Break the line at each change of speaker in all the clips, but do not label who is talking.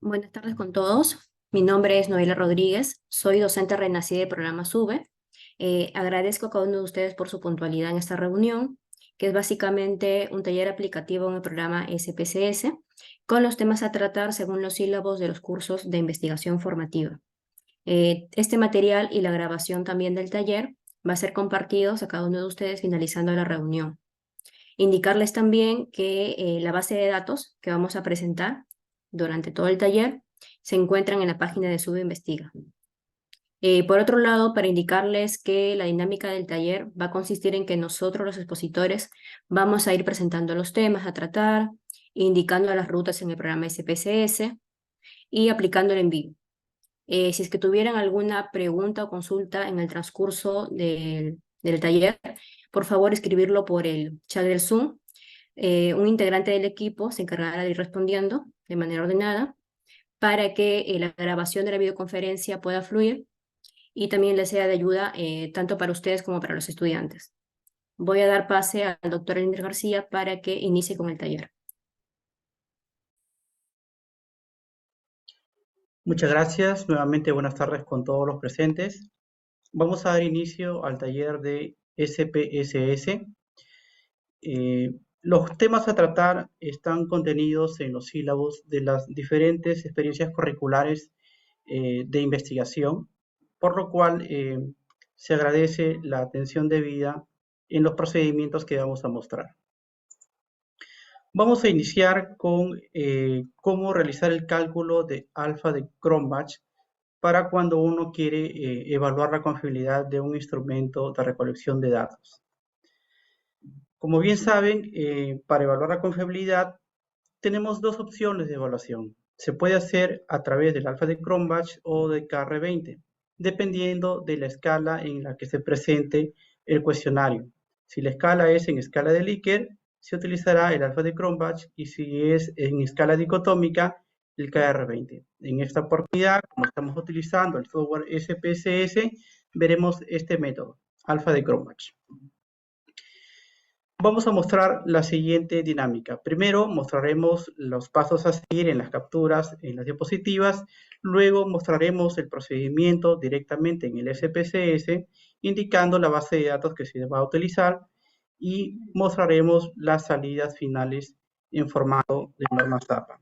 Buenas tardes con todos. Mi nombre es Noelia Rodríguez. Soy docente renacida del programa SUBE. Agradezco a cada uno de ustedes por su puntualidad en esta reunión, que es básicamente un taller aplicativo en el programa SPSS, con los temas a tratar según los sílabos de los cursos de investigación formativa. Este material y la grabación también del taller va a ser compartidos a cada uno de ustedes finalizando la reunión. Indicarles también que la base de datos que vamos a presentar durante todo el taller se encuentran en la página de SUBE Investiga. Por otro lado, para indicarles que la dinámica del taller va a consistir en que nosotros, los expositores, vamos a ir presentando los temas a tratar, indicando las rutas en el programa SPSS y aplicándolo en vivo. Si es que tuvieran alguna pregunta o consulta en el transcurso del taller, por favor escribirlo por el chat del Zoom. Un integrante del equipo se encargará de ir respondiendo de manera ordenada para que la grabación de la videoconferencia pueda fluir y también les sea de ayuda tanto para ustedes como para los estudiantes. Voy a dar pase al doctor Elinder García para que inicie con el taller.
Muchas gracias. Nuevamente buenas tardes con todos los presentes. Vamos a dar inicio al taller de SPSS. Los temas a tratar están contenidos en los sílabos de las diferentes experiencias curriculares de investigación, por lo cual se agradece la atención debida en los procedimientos que vamos a mostrar. Vamos a iniciar con cómo realizar el cálculo de alfa de Cronbach para cuando uno quiere evaluar la confiabilidad de un instrumento de recolección de datos. Como bien saben, para evaluar la confiabilidad tenemos dos opciones de evaluación. Se puede hacer a través del alfa de Cronbach o de KR20, dependiendo de la escala en la que se presente el cuestionario. Si la escala es en escala de Likert, se utilizará el alfa de Cronbach, y si es en escala dicotómica, el KR20. En esta oportunidad, como estamos utilizando el software SPSS, veremos este método, alfa de Cronbach. Vamos a mostrar la siguiente dinámica. Primero mostraremos los pasos a seguir en las capturas, en las diapositivas. Luego mostraremos el procedimiento directamente en el SPSS, indicando la base de datos que se va a utilizar, y mostraremos las salidas finales en formato de norma ZAPA.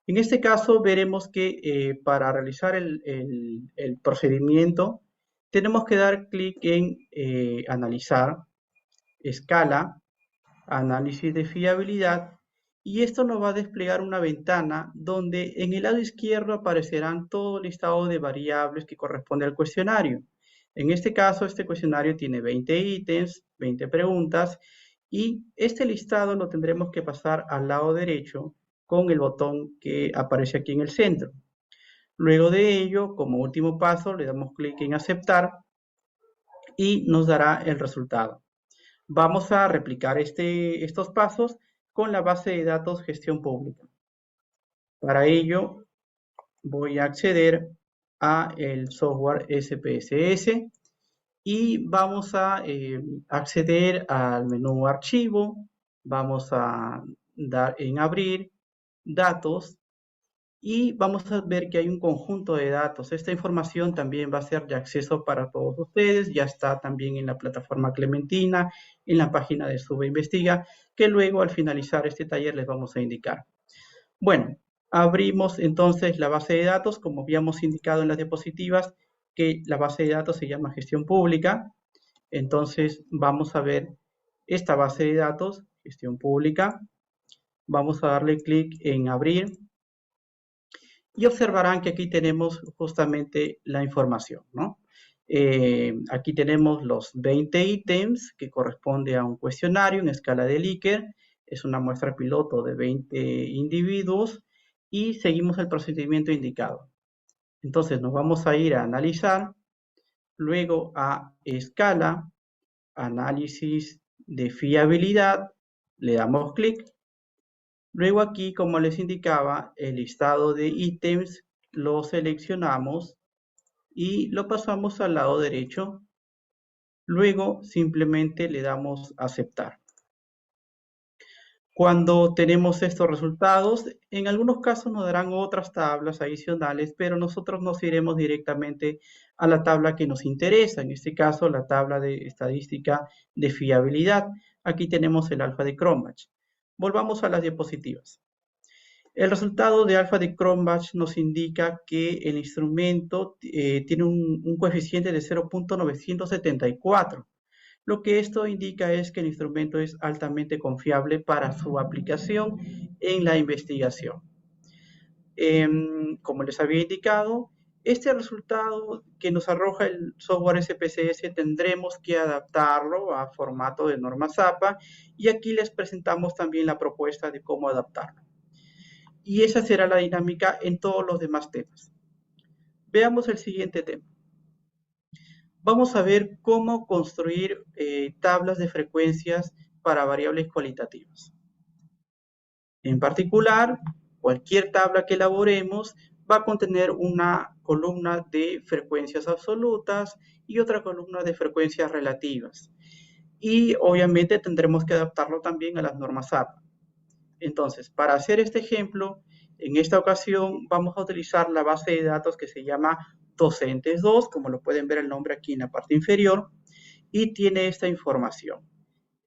En este caso veremos que para realizar el procedimiento tenemos que dar clic en analizar, escala, análisis de fiabilidad, y esto nos va a desplegar una ventana donde en el lado izquierdo aparecerán todo el listado de variables que corresponde al cuestionario. En este caso, este cuestionario tiene 20 ítems, 20 preguntas, y este listado lo tendremos que pasar al lado derecho con el botón que aparece aquí en el centro. Luego de ello, como último paso, le damos clic en aceptar y nos dará el resultado. Vamos a replicar estos pasos con la base de datos gestión pública. Para ello, voy a acceder a el software SPSS y vamos a acceder al menú archivo. Vamos a dar en abrir, datos, y vamos a ver que hay un conjunto de datos. Esta información también va a ser de acceso para todos ustedes. Ya está también en la plataforma Clementina, en la página de SUBE Investiga, que luego al finalizar este taller les vamos a indicar. Bueno, abrimos entonces la base de datos, como habíamos indicado en las diapositivas, que la base de datos se llama gestión pública. Entonces vamos a ver esta base de datos, gestión pública. Vamos a darle clic en abrir y observarán que aquí tenemos justamente la información, ¿no? Aquí tenemos los 20 ítems que corresponde a un cuestionario en escala de Likert. Es una muestra piloto de 20 individuos y seguimos el procedimiento indicado. Entonces nos vamos a ir a analizar, luego a escala, análisis de fiabilidad, le damos clic. Luego aquí, como les indicaba, el listado de ítems lo seleccionamos y lo pasamos al lado derecho. Luego simplemente le damos aceptar. Cuando tenemos estos resultados, en algunos casos nos darán otras tablas adicionales, pero nosotros nos iremos directamente a la tabla que nos interesa, en este caso la tabla de estadística de fiabilidad. Aquí tenemos el alfa de Cronbach. Volvamos a las diapositivas. El resultado de alfa de Cronbach nos indica que el instrumento tiene un coeficiente de 0.974. Lo que esto indica es que el instrumento es altamente confiable para su aplicación en la investigación. Como les había indicado, este resultado que nos arroja el software SPSS tendremos que adaptarlo a formato de norma ZAPA y aquí les presentamos también la propuesta de cómo adaptarlo. Y esa será la dinámica en todos los demás temas. Veamos el siguiente tema. Vamos a ver cómo construir tablas de frecuencias para variables cualitativas. En particular, cualquier tabla que elaboremos va a contener una columna de frecuencias absolutas y otra columna de frecuencias relativas. Y obviamente tendremos que adaptarlo también a las normas APA. Entonces, para hacer este ejemplo, en esta ocasión vamos a utilizar la base de datos que se llama Docentes2, como lo pueden ver el nombre aquí en la parte inferior, y tiene esta información.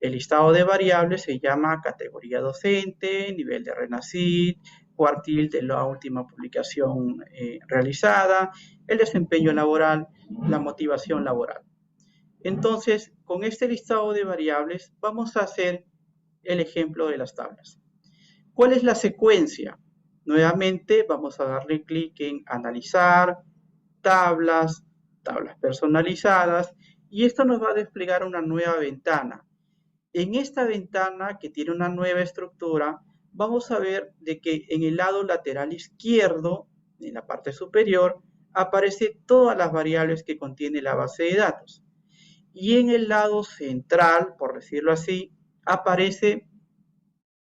El listado de variables se llama categoría docente, nivel de RENACID, cuartil de la última publicación realizada, el desempeño laboral, la motivación laboral. Entonces, con este listado de variables vamos a hacer el ejemplo de las tablas. ¿Cuál es la secuencia? Nuevamente vamos a darle clic en analizar, tablas, tablas personalizadas, y esto nos va a desplegar una nueva ventana. En esta ventana, que tiene una nueva estructura, vamos a ver de que en el lado lateral izquierdo, en la parte superior, aparecen todas las variables que contiene la base de datos. Y en el lado central, por decirlo así, aparece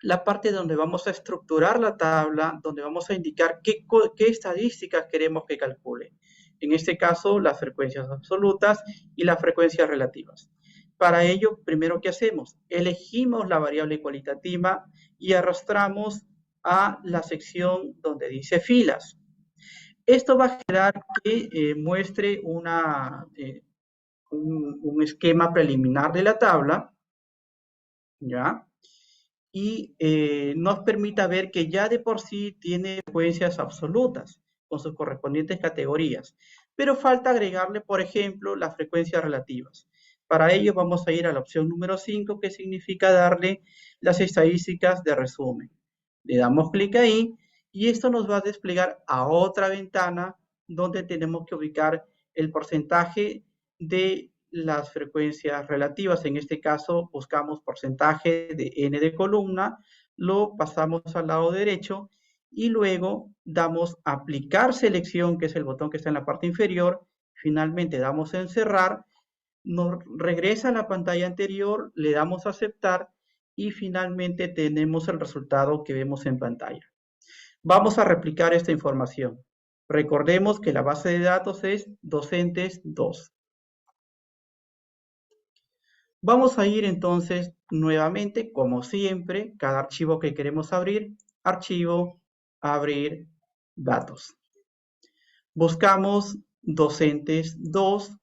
la parte donde vamos a estructurar la tabla, donde vamos a indicar qué estadísticas queremos que calcule. En este caso, las frecuencias absolutas y las frecuencias relativas. Para ello, primero, ¿qué hacemos? Elegimos la variable cualitativa y arrastramos a la sección donde dice filas. Esto va a generar que muestre un esquema preliminar de la tabla, ¿ya? Y nos permita ver que ya de por sí tiene frecuencias absolutas con sus correspondientes categorías, pero falta agregarle, por ejemplo, las frecuencias relativas. Para ello vamos a ir a la opción número 5, que significa darle las estadísticas de resumen. Le damos clic ahí y esto nos va a desplegar a otra ventana donde tenemos que ubicar el porcentaje de las frecuencias relativas. En este caso buscamos porcentaje de n de columna, lo pasamos al lado derecho y luego damos aplicar selección, que es el botón que está en la parte inferior. Finalmente damos en cerrar, nos regresa a la pantalla anterior, le damos a aceptar y finalmente tenemos el resultado que vemos en pantalla. Vamos a replicar esta información. Recordemos que la base de datos es Docentes2. Vamos a ir entonces nuevamente, como siempre, cada archivo que queremos abrir, archivo, abrir, datos. Buscamos Docentes2,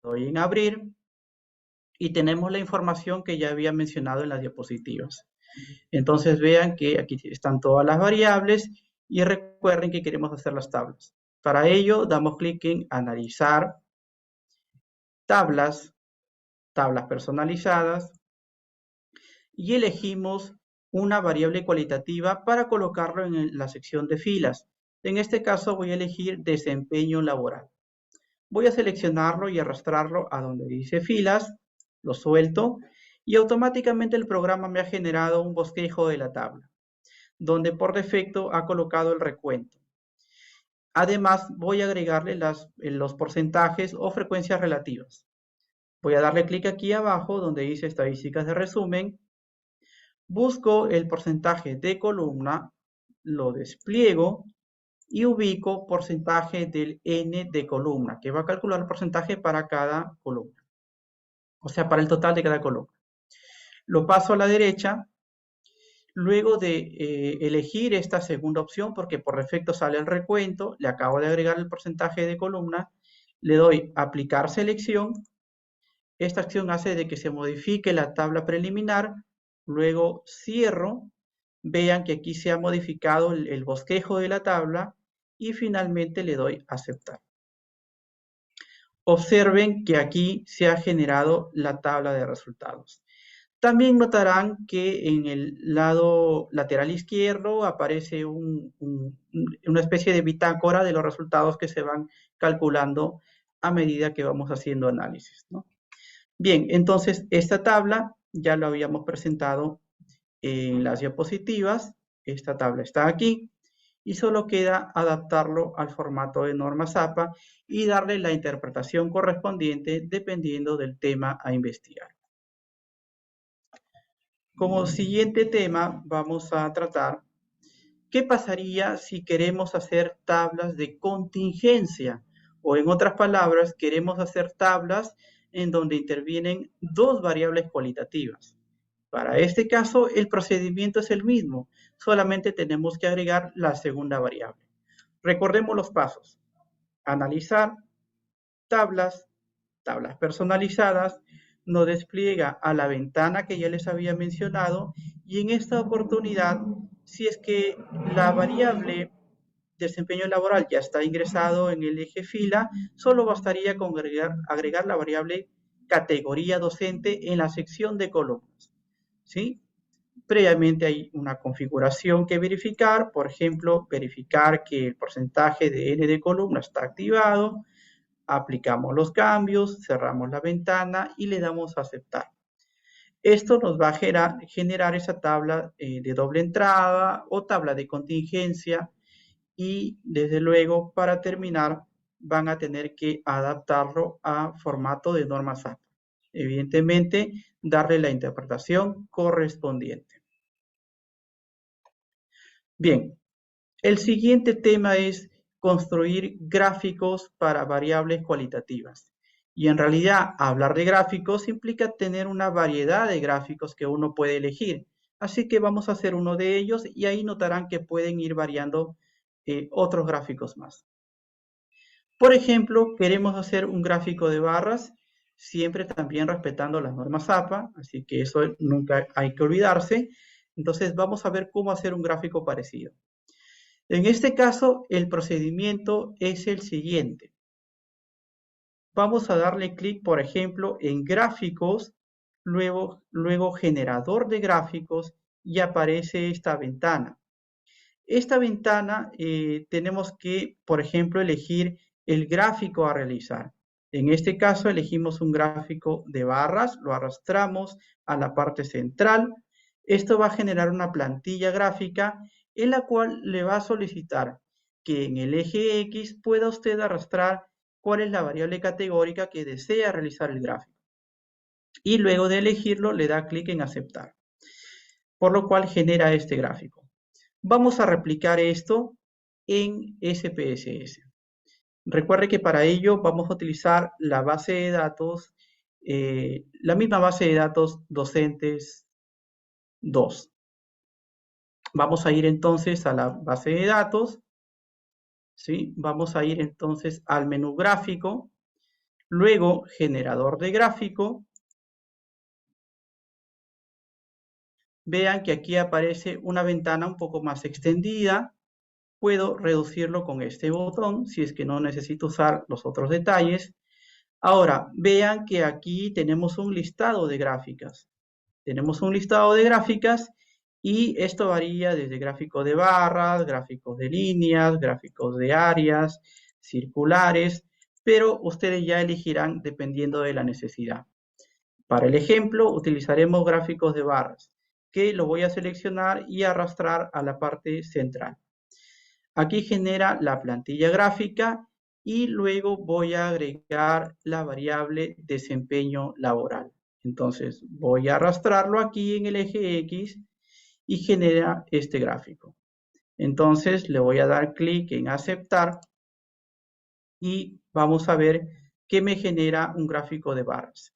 doy en abrir y tenemos la información que ya había mencionado en las diapositivas. Entonces vean que aquí están todas las variables y recuerden que queremos hacer las tablas. Para ello damos clic en analizar, tablas personalizadas y elegimos una variable cualitativa para colocarlo en la sección de filas. En este caso voy a elegir desempeño laboral. Voy a seleccionarlo y arrastrarlo a donde dice filas, lo suelto y automáticamente el programa me ha generado un bosquejo de la tabla, donde por defecto ha colocado el recuento. Además voy a agregarle los porcentajes o frecuencias relativas. Voy a darle clic aquí abajo donde dice estadísticas de resumen. Busco el porcentaje de columna, lo despliego y ubico porcentaje del n de columna, que va a calcular el porcentaje para cada columna. O sea, para el total de cada columna. Lo paso a la derecha Luego de elegir esta segunda opción, porque por defecto sale el recuento, le acabo de agregar el porcentaje de columna, le doy aplicar selección. Esta acción hace de que se modifique la tabla preliminar, luego cierro, vean que aquí se ha modificado el bosquejo de la tabla y finalmente le doy aceptar. Observen que aquí se ha generado la tabla de resultados. También notarán que en el lado lateral izquierdo aparece una especie de bitácora de los resultados que se van calculando a medida que vamos haciendo análisis, ¿no? Bien, entonces esta tabla ya lo habíamos presentado en las diapositivas. Esta tabla está aquí y solo queda adaptarlo al formato de norma ZAPA y darle la interpretación correspondiente dependiendo del tema a investigar. Como siguiente tema vamos a tratar qué pasaría si queremos hacer tablas de contingencia o en otras palabras queremos hacer tablas en donde intervienen dos variables cualitativas. Para este caso el procedimiento es el mismo, solamente tenemos que agregar la segunda variable. Recordemos los pasos: analizar, tablas, tablas personalizadas, nos despliega a la ventana que ya les había mencionado y en esta oportunidad, si es que la variable desempeño laboral ya está ingresado en el eje fila, solo bastaría con agregar la variable categoría docente en la sección de columnas, ¿sí? Previamente hay una configuración que verificar, por ejemplo, verificar que el porcentaje de N de columna está activado, aplicamos los cambios, cerramos la ventana y le damos a aceptar. Esto nos va a generar esa tabla de doble entrada o tabla de contingencia y desde luego para terminar van a tener que adaptarlo a formato de norma ZAPA. Evidentemente, darle la interpretación correspondiente. Bien, el siguiente tema es construir gráficos para variables cualitativas. Y en realidad, hablar de gráficos implica tener una variedad de gráficos que uno puede elegir. Así que vamos a hacer uno de ellos y ahí notarán que pueden ir variando otros gráficos más. Por ejemplo, queremos hacer un gráfico de barras, siempre también respetando las normas ZAPA, así que eso nunca hay que olvidarse. Entonces vamos a ver cómo hacer un gráfico parecido. En este caso, el procedimiento es el siguiente. Vamos a darle clic, por ejemplo, en gráficos, luego generador de gráficos y aparece esta ventana. Esta ventana tenemos que, por ejemplo, elegir el gráfico a realizar. En este caso elegimos un gráfico de barras, lo arrastramos a la parte central. Esto va a generar una plantilla gráfica en la cual le va a solicitar que en el eje X pueda usted arrastrar cuál es la variable categórica que desea realizar el gráfico. Y luego de elegirlo le da clic en aceptar, por lo cual genera este gráfico. Vamos a replicar esto en SPSS. Recuerde que para ello vamos a utilizar la base de datos, la misma base de datos docentes 2. Vamos a ir entonces a la base de datos, ¿sí? Vamos a ir entonces al menú gráfico, luego generador de gráfico. Vean que aquí aparece una ventana un poco más extendida. Puedo reducirlo con este botón si es que no necesito usar los otros detalles. Ahora, vean que aquí tenemos un listado de gráficas. Tenemos un listado de gráficas y esto varía desde gráficos de barras, gráficos de líneas, gráficos de áreas, circulares, pero ustedes ya elegirán dependiendo de la necesidad. Para el ejemplo, utilizaremos gráficos de barras, que lo voy a seleccionar y arrastrar a la parte central. Aquí genera la plantilla gráfica y luego voy a agregar la variable desempeño laboral. Entonces voy a arrastrarlo aquí en el eje X y genera este gráfico. Entonces le voy a dar clic en aceptar y vamos a ver que me genera un gráfico de barras.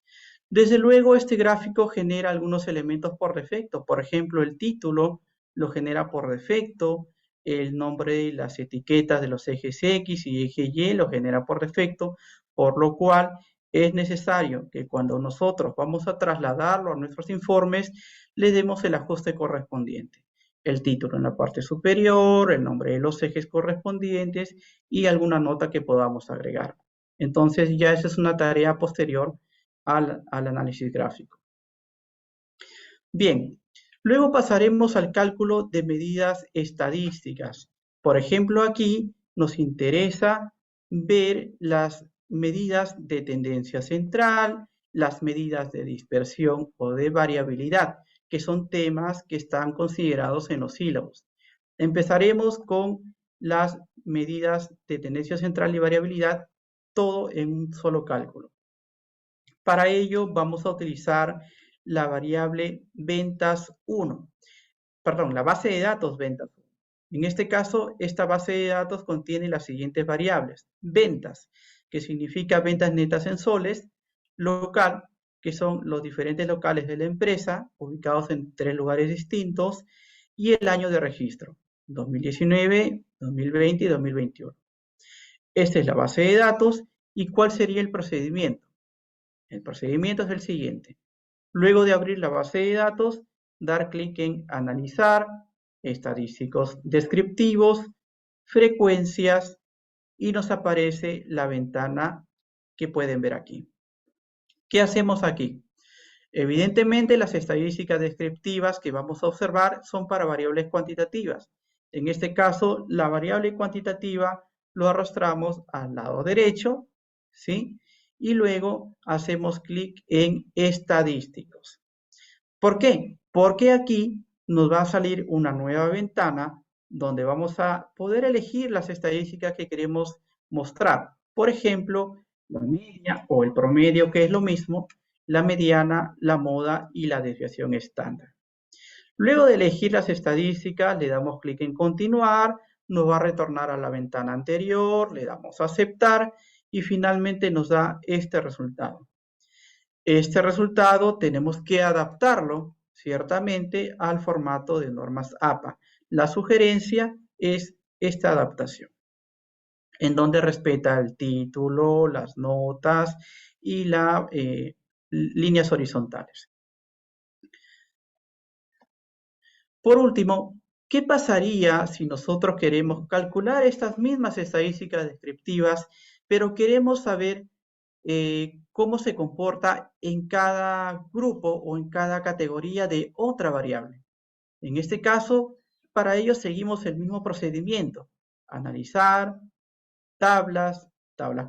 Desde luego este gráfico genera algunos elementos por defecto. Por ejemplo, el título lo genera por defecto, el nombre y las etiquetas de los ejes X y eje Y lo genera por defecto, por lo cual es necesario que cuando nosotros vamos a trasladarlo a nuestros informes, le demos el ajuste correspondiente. El título en la parte superior, el nombre de los ejes correspondientes y alguna nota que podamos agregar. Entonces ya esa es una tarea posterior al análisis gráfico. Bien, luego pasaremos al cálculo de medidas estadísticas. Por ejemplo, aquí nos interesa ver las medidas de tendencia central, las medidas de dispersión o de variabilidad, que son temas que están considerados en los sílabos. Empezaremos con las medidas de tendencia central y variabilidad, todo en un solo cálculo. Para ello vamos a utilizar la variable ventas 1, perdón, la base de datos ventas 1. En este caso, esta base de datos contiene las siguientes variables. Ventas, que significa ventas netas en soles, local, que son los diferentes locales de la empresa, ubicados en 3 lugares distintos, y el año de registro, 2019, 2020 y 2021. Esta es la base de datos. ¿Y cuál sería el procedimiento? El procedimiento es el siguiente. Luego de abrir la base de datos, dar clic en Analizar, Estadísticos descriptivos, Frecuencias, y nos aparece la ventana que pueden ver aquí. ¿Qué hacemos aquí? Evidentemente, las estadísticas descriptivas que vamos a observar son para variables cuantitativas. En este caso, la variable cuantitativa lo arrastramos al lado derecho, ¿sí? Y luego hacemos clic en Estadísticos. ¿Por qué? Porque aquí nos va a salir una nueva ventana donde vamos a poder elegir las estadísticas que queremos mostrar. Por ejemplo, la media o el promedio, que es lo mismo, la mediana, la moda y la desviación estándar. Luego de elegir las estadísticas, le damos clic en continuar, nos va a retornar a la ventana anterior, le damos a aceptar y finalmente nos da este resultado. Este resultado tenemos que adaptarlo ciertamente al formato de normas APA. La sugerencia es esta adaptación, en donde respeta el título, las notas y las líneas horizontales. Por último, ¿qué pasaría si nosotros queremos calcular estas mismas estadísticas descriptivas, pero queremos saber cómo se comporta en cada grupo o en cada categoría de otra variable? En este caso, para ello seguimos el mismo procedimiento: analizar, tablas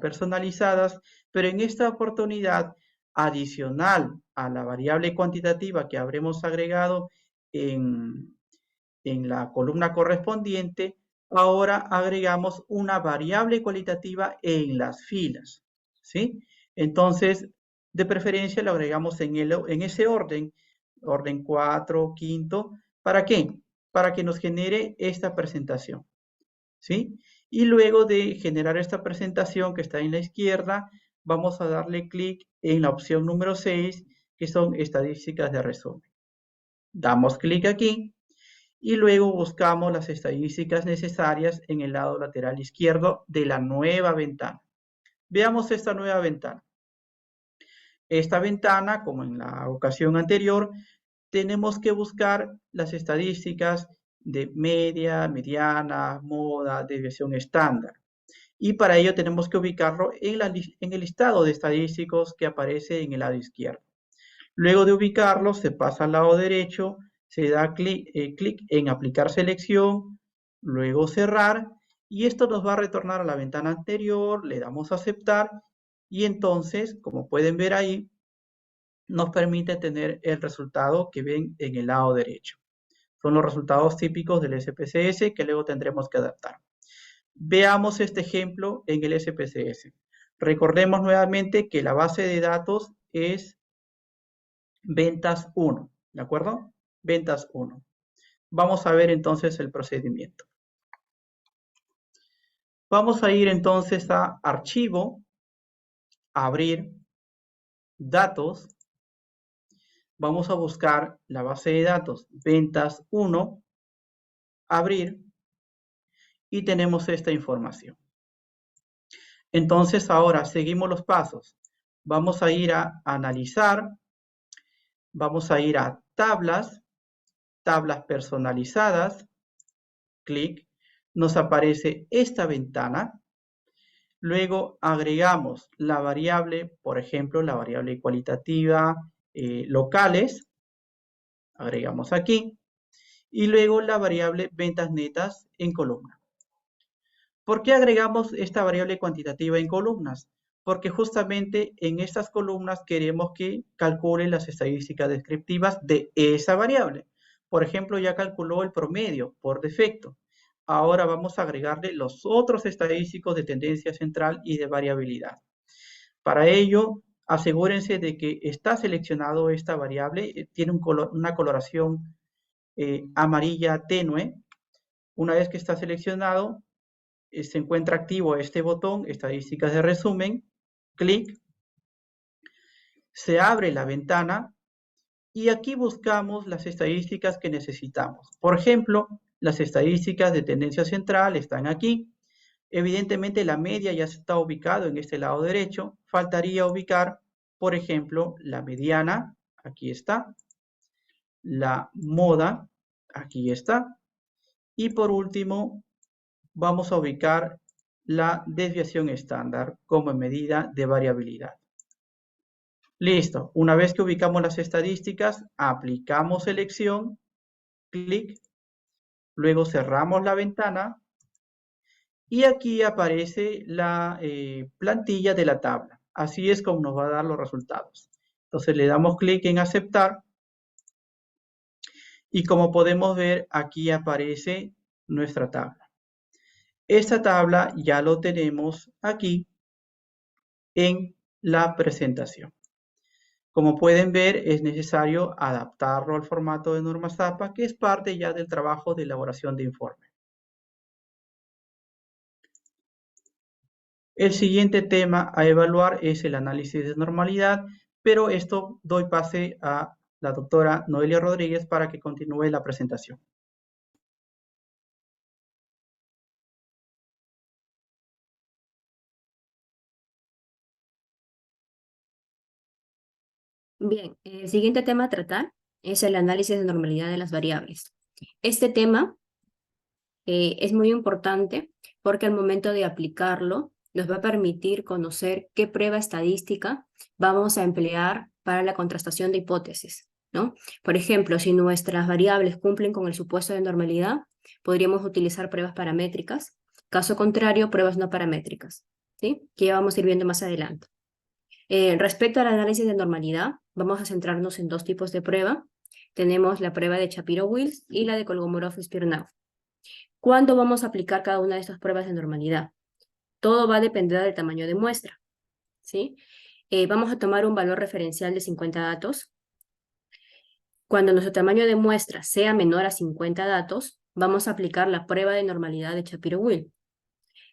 personalizadas, pero en esta oportunidad, adicional a la variable cuantitativa que habremos agregado en la columna correspondiente, ahora agregamos una variable cualitativa en las filas, ¿sí? Entonces, de preferencia lo agregamos en ese orden 4, quinto. ¿Para qué? Para que nos genere esta presentación, ¿sí? Y luego de generar esta presentación que está en la izquierda, vamos a darle clic en la opción número 6, que son estadísticas de resumen. Damos clic aquí y luego buscamos las estadísticas necesarias en el lado lateral izquierdo de la nueva ventana. Veamos esta nueva ventana. Esta ventana, como en la ocasión anterior, tenemos que buscar las estadísticas de media, mediana, moda, desviación estándar. Y para ello tenemos que ubicarlo en el listado de estadísticos que aparece en el lado izquierdo. Luego de ubicarlo, se pasa al lado derecho, se da clic en aplicar selección, luego cerrar, y esto nos va a retornar a la ventana anterior, le damos a aceptar, y entonces, como pueden ver ahí, nos permite tener el resultado que ven en el lado derecho. Son los resultados típicos del SPSS que luego tendremos que adaptar. Veamos este ejemplo en el SPSS. Recordemos nuevamente que la base de datos es ventas 1, ¿de acuerdo? Ventas 1. Vamos a ver entonces el procedimiento. Vamos a ir entonces a Archivo, Abrir, Datos. Vamos a buscar la base de datos ventas 1 abrir y tenemos esta información. Entonces ahora seguimos los pasos. Vamos a ir a analizar, vamos a ir a tablas, tablas personalizadas, clic, nos aparece esta ventana. Luego agregamos la variable, por ejemplo, la variable cualitativa locales, agregamos aquí, y luego la variable ventas netas en columna. ¿Por qué agregamos esta variable cuantitativa en columnas? Porque justamente en estas columnas queremos que calcule las estadísticas descriptivas de esa variable. Por ejemplo, ya calculó el promedio por defecto. Ahora vamos a agregarle los otros estadísticos de tendencia central y de variabilidad. Para ello, asegúrense de que está seleccionado esta variable, tiene una coloración amarilla tenue. Una vez que está seleccionado, se encuentra activo este botón, estadísticas de resumen, clic, se abre la ventana y aquí buscamos las estadísticas que necesitamos. Por ejemplo, las estadísticas de tendencia central están aquí. Evidentemente la media ya está ubicado en este lado derecho. Faltaría ubicar, por ejemplo, la mediana, aquí está, la moda, aquí está, y por último vamos a ubicar la desviación estándar como medida de variabilidad. Listo, una vez que ubicamos las estadísticas, aplicamos selección, clic, luego cerramos la ventana y aquí aparece la plantilla de la tabla. Así es como nos va a dar los resultados. Entonces le damos clic en aceptar y como podemos ver aquí aparece nuestra tabla. Esta tabla ya lo tenemos aquí en la presentación. Como pueden ver, es necesario adaptarlo al formato de norma ZAPA, que es parte ya del trabajo de elaboración de informe. El siguiente tema a evaluar es el análisis de normalidad, pero esto doy pase a la doctora Noelia Rodríguez para que continúe la presentación.
Bien, el siguiente tema a tratar es el análisis de normalidad de las variables. Este tema es muy importante porque al momento de aplicarlo nos va a permitir conocer qué prueba estadística vamos a emplear para la contrastación de hipótesis, ¿no? Por ejemplo, si nuestras variables cumplen con el supuesto de normalidad, podríamos utilizar pruebas paramétricas. Caso contrario, pruebas no paramétricas, ¿sí? Que ya vamos a ir viendo más adelante. Respecto al análisis de normalidad, vamos a centrarnos en dos tipos de prueba. Tenemos la prueba de Shapiro-Wills y la de Kolmogorov-Smirnov. ¿Cuándo vamos a aplicar cada una de estas pruebas de normalidad? Todo va a depender del tamaño de muestra, ¿sí? Vamos a tomar un valor referencial de 50 datos. Cuando nuestro tamaño de muestra sea menor a 50 datos, vamos a aplicar la prueba de normalidad de Shapiro-Wills.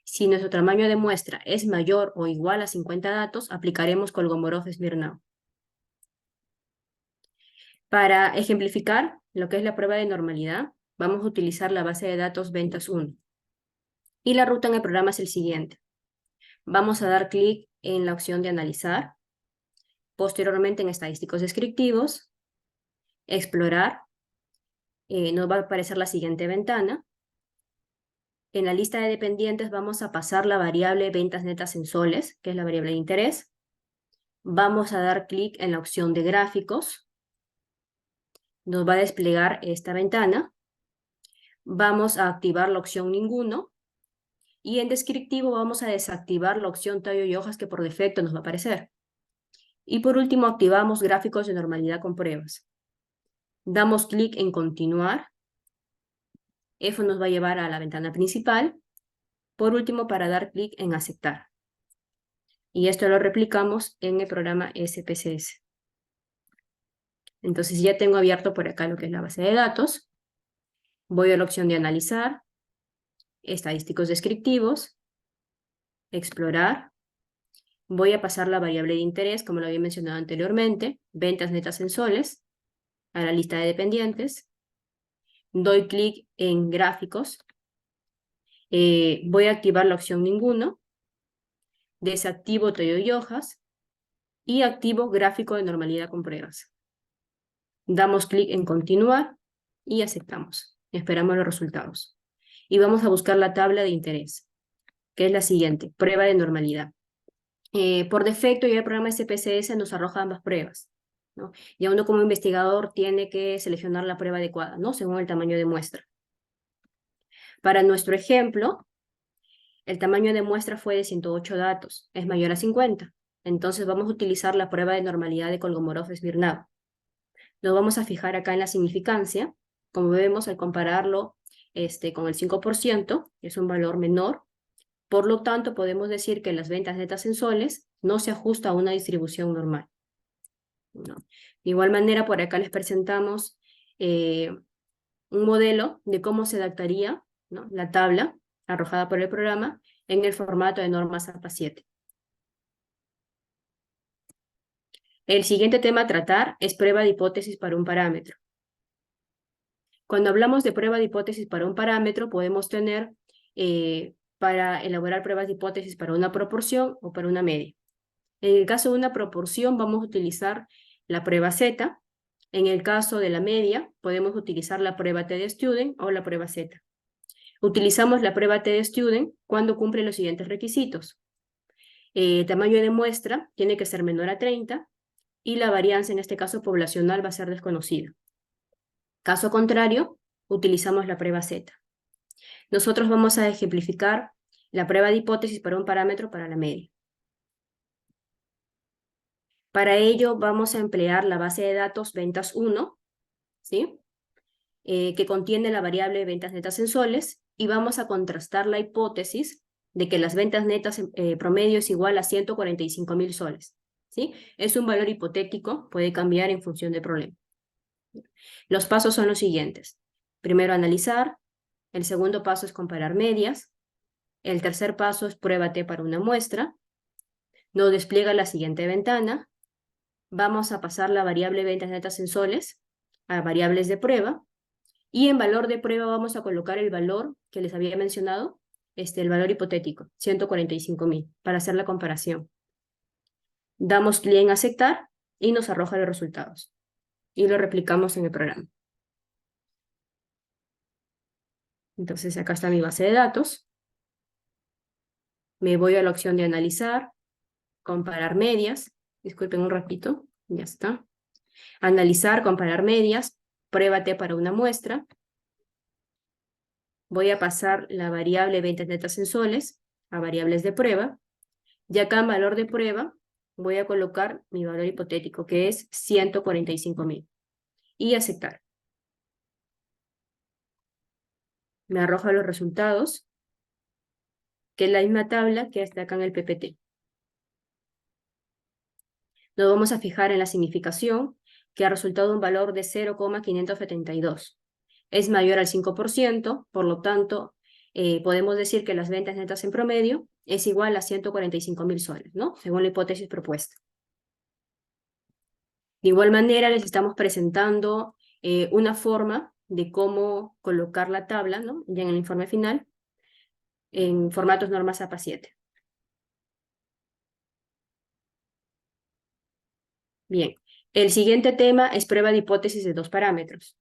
Si nuestro tamaño de muestra es mayor o igual a 50 datos, aplicaremos Kolmogorov-Smirnov. Para ejemplificar lo que es la prueba de normalidad, vamos a utilizar la base de datos Ventas 1. Y la ruta en el programa es el siguiente. Vamos a dar clic en la opción de analizar, posteriormente en estadísticos descriptivos, explorar, nos va a aparecer la siguiente ventana. En la lista de dependientes vamos a pasar la variable ventas netas en soles, que es la variable de interés. Vamos a dar clic en la opción de gráficos. Nos va a desplegar esta ventana. Vamos a activar la opción ninguno. Y en descriptivo vamos a desactivar la opción tallo y hojas que por defecto nos va a aparecer. Y por último activamos gráficos de normalidad con pruebas. Damos clic en continuar. Eso nos va a llevar a la ventana principal. Por último, para dar clic en aceptar. Y esto lo replicamos en el programa SPSS. Entonces ya tengo abierto por acá lo que es la base de datos. Voy a la opción de analizar, estadísticos descriptivos, explorar. Voy a pasar la variable de interés, como lo había mencionado anteriormente, ventas netas en soles, a la lista de dependientes. doy clic en gráficos, voy a activar la opción ninguno, desactivo tallo y hojas y activo gráfico de normalidad con pruebas. Damos clic en continuar y aceptamos. Esperamos los resultados. Y vamos a buscar la tabla de interés, que es la siguiente, prueba de normalidad. Por defecto ya el programa SPSS nos arroja ambas pruebas, ¿no? Ya uno como investigador tiene que seleccionar la prueba adecuada, ¿no? Según el tamaño de muestra. Para nuestro ejemplo, el tamaño de muestra fue de 108 datos, es mayor a 50. Entonces vamos a utilizar la prueba de normalidad de Kolmogorov-Smirnov. Nos vamos a fijar acá en la significancia. Como vemos, al compararlo con el 5%, que es un valor menor, por lo tanto podemos decir que las ventas netas en soles no se ajusta a una distribución normal, ¿no? De igual manera, por acá les presentamos un modelo de cómo se adaptaría, ¿no?, la tabla arrojada por el programa en el formato de normas APA 7. El siguiente tema a tratar es prueba de hipótesis para un parámetro. Cuando hablamos de prueba de hipótesis para un parámetro, podemos tener para elaborar pruebas de hipótesis para una proporción o para una media. En el caso de una proporción, vamos a utilizar la prueba Z. En el caso de la media, podemos utilizar la prueba T-de-Student o la prueba Z. Utilizamos la prueba T-de-Student cuando cumple los siguientes requisitos. Tamaño de muestra tiene que ser menor a 30 y la varianza, en este caso poblacional, va a ser desconocida. Caso contrario, utilizamos la prueba Z. Nosotros vamos a ejemplificar la prueba de hipótesis para un parámetro para la media. Para ello vamos a emplear la base de datos ventas 1, ¿sí?, que contiene la variable ventas netas en soles, y vamos a contrastar la hipótesis de que las ventas netas promedio es igual a 145.000 soles, ¿sí? Es un valor hipotético, puede cambiar en función del problema. Los pasos son los siguientes. Primero, analizar. El segundo paso es comparar medias. El tercer paso es prueba T para una muestra. Nos despliega la siguiente ventana. Vamos a pasar la variable ventas netas en soles a variables de prueba. Y en valor de prueba vamos a colocar el valor que les había mencionado, el valor hipotético, 145.000, para hacer la comparación. Damos clic en aceptar y nos arroja los resultados. Y lo replicamos en el programa. Entonces acá está mi base de datos. Me voy a la opción de analizar, comparar medias. Disculpen un ratito, ya está. Analizar, comparar medias, prueba T para una muestra. Voy a pasar la variable ventas netas en soles a variables de prueba. Y acá en valor de prueba voy a colocar mi valor hipotético, que es 145.000. Y aceptar. Me arroja los resultados, que es la misma tabla que está acá en el PPT. Nos vamos a fijar en la significación, que ha resultado un valor de 0,572. Es mayor al 5%, por lo tanto, podemos decir que las ventas netas en promedio es igual a 145.000 soles, ¿no?, según la hipótesis propuesta. De igual manera, les estamos presentando una forma de cómo colocar la tabla, ¿no?, ya en el informe final, en formatos normas APA 7. Bien, el siguiente tema es prueba de hipótesis de dos parámetros.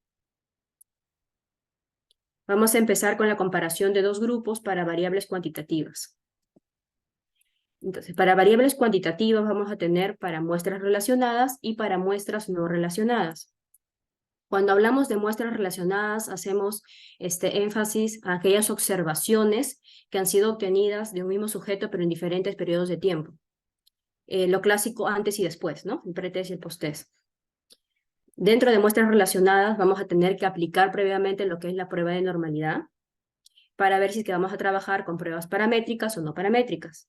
Vamos a empezar con la comparación de dos grupos para variables cuantitativas. Entonces, para variables cuantitativas vamos a tener para muestras relacionadas y para muestras no relacionadas. Cuando hablamos de muestras relacionadas, hacemos énfasis a aquellas observaciones que han sido obtenidas de un mismo sujeto, pero en diferentes periodos de tiempo. Lo clásico antes y después, ¿no?, el pretest y el posttest. Dentro de muestras relacionadas vamos a tener que aplicar previamente lo que es la prueba de normalidad para ver si es que vamos a trabajar con pruebas paramétricas o no paramétricas.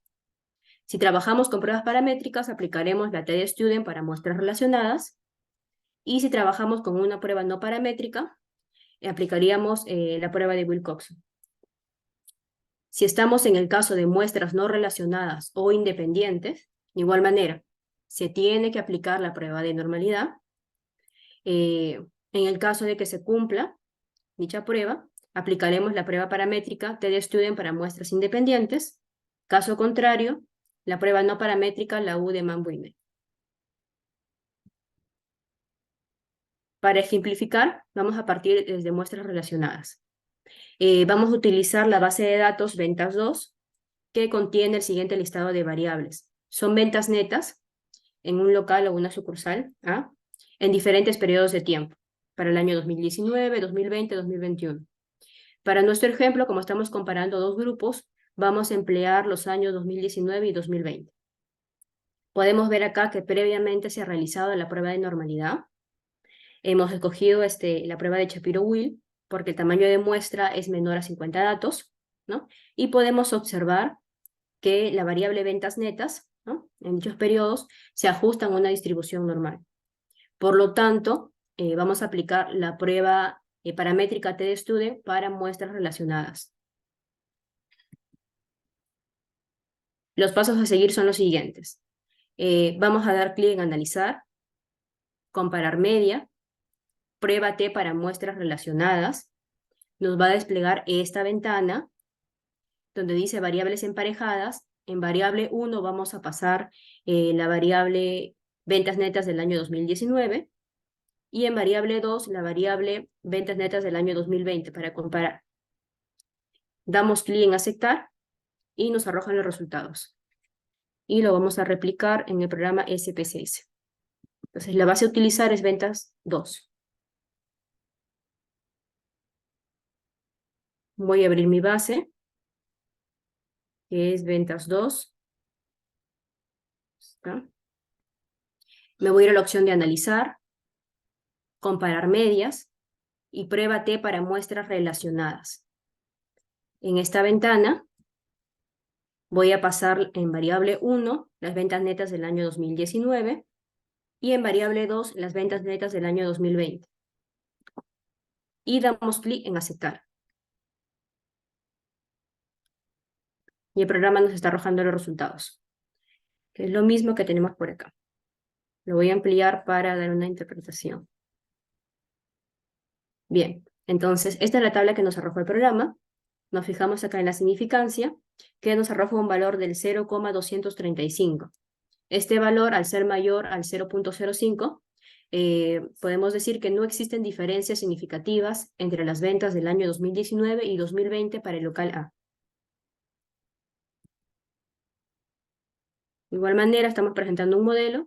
Si trabajamos con pruebas paramétricas, aplicaremos la T-de-Student para muestras relacionadas, y si trabajamos con una prueba no paramétrica, aplicaríamos la prueba de Wilcoxon. Si estamos en el caso de muestras no relacionadas o independientes, de igual manera, se tiene que aplicar la prueba de normalidad. En el caso de que se cumpla dicha prueba, aplicaremos la prueba paramétrica TD-Student para muestras independientes. Caso contrario, la prueba no paramétrica, la U de Mann-Buimer. Para ejemplificar, vamos a partir de muestras relacionadas. Vamos a utilizar la base de datos ventas 2, que contiene el siguiente listado de variables. Son ventas netas en un local o una sucursal, ¿ah?, en diferentes periodos de tiempo, para el año 2019, 2020, 2021. Para nuestro ejemplo, como estamos comparando dos grupos, vamos a emplear los años 2019 y 2020. Podemos ver acá que previamente se ha realizado la prueba de normalidad. Hemos escogido la prueba de Shapiro-Wilk porque el tamaño de muestra es menor a 50 datos, ¿no? Y podemos observar que la variable ventas netas, ¿no?, en dichos periodos se ajustan a una distribución normal. Por lo tanto, vamos a aplicar la prueba paramétrica TD-Student para muestras relacionadas. Los pasos a seguir son los siguientes. Vamos a dar clic en analizar, comparar media, prueba T para muestras relacionadas. Nos va a desplegar esta ventana donde dice variables emparejadas. En variable 1 vamos a pasar la variable ventas netas del año 2019 y en variable 2 la variable ventas netas del año 2020 para comparar. Damos clic en aceptar y nos arrojan los resultados. Y lo vamos a replicar en el programa SPSS. Entonces la base a utilizar es ventas 2. Voy a abrir mi base, que es ventas 2. ¿Está? Me voy a ir a la opción de analizar, comparar medias y prueba T para muestras relacionadas. En esta ventana voy a pasar en variable 1 las ventas netas del año 2019 y en variable 2 las ventas netas del año 2020. Y damos clic en aceptar. Y el programa nos está arrojando los resultados, que es lo mismo que tenemos por acá. Lo voy a ampliar para dar una interpretación. Bien, entonces esta es la tabla que nos arrojó el programa. Nos fijamos acá en la significancia, que nos arroja un valor del 0,235. Este valor, al ser mayor al 0,05, podemos decir que no existen diferencias significativas entre las ventas del año 2019 y 2020 para el local A. De igual manera, estamos presentando un modelo,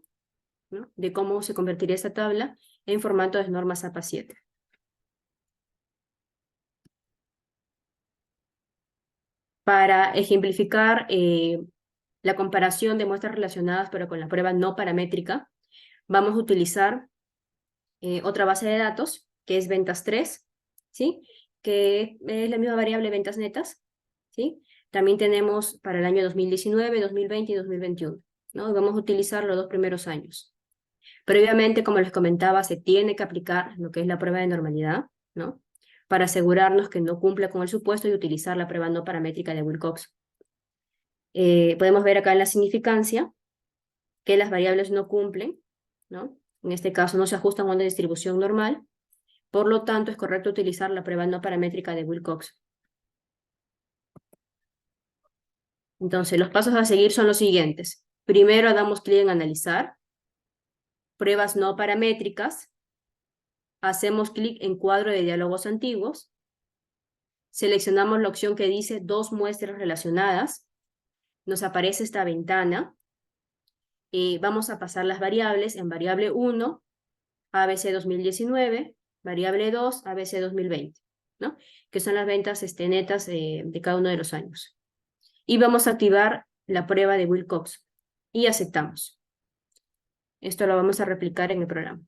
¿no?, de cómo se convertiría esta tabla en formato de normas APA 7. Para ejemplificar la comparación de muestras relacionadas pero con la prueba no paramétrica, vamos a utilizar otra base de datos, que es ventas 3, ¿sí?, que es la misma variable ventas netas, ¿sí? También tenemos para el año 2019, 2020 y 2021, ¿no? Y vamos a utilizar los dos primeros años. Previamente, como les comentaba, se tiene que aplicar lo que es la prueba de normalidad, ¿no?, para asegurarnos que no cumple con el supuesto y utilizar la prueba no paramétrica de Wilcox. Podemos ver acá en la significancia que las variables no cumplen, ¿no? En este caso no se ajustan a una distribución normal, por lo tanto es correcto utilizar la prueba no paramétrica de Wilcox. Entonces los pasos a seguir son los siguientes. Primero damos clic en analizar, pruebas no paramétricas, hacemos clic en cuadro de diálogos antiguos, seleccionamos la opción que dice dos muestras relacionadas, nos aparece esta ventana, vamos a pasar las variables en variable 1, ABC 2019, variable 2, ABC 2020, ¿no?, que son las ventas netas de cada uno de los años. Y vamos a activar la prueba de Wilcox y aceptamos. Esto lo vamos a replicar en el programa.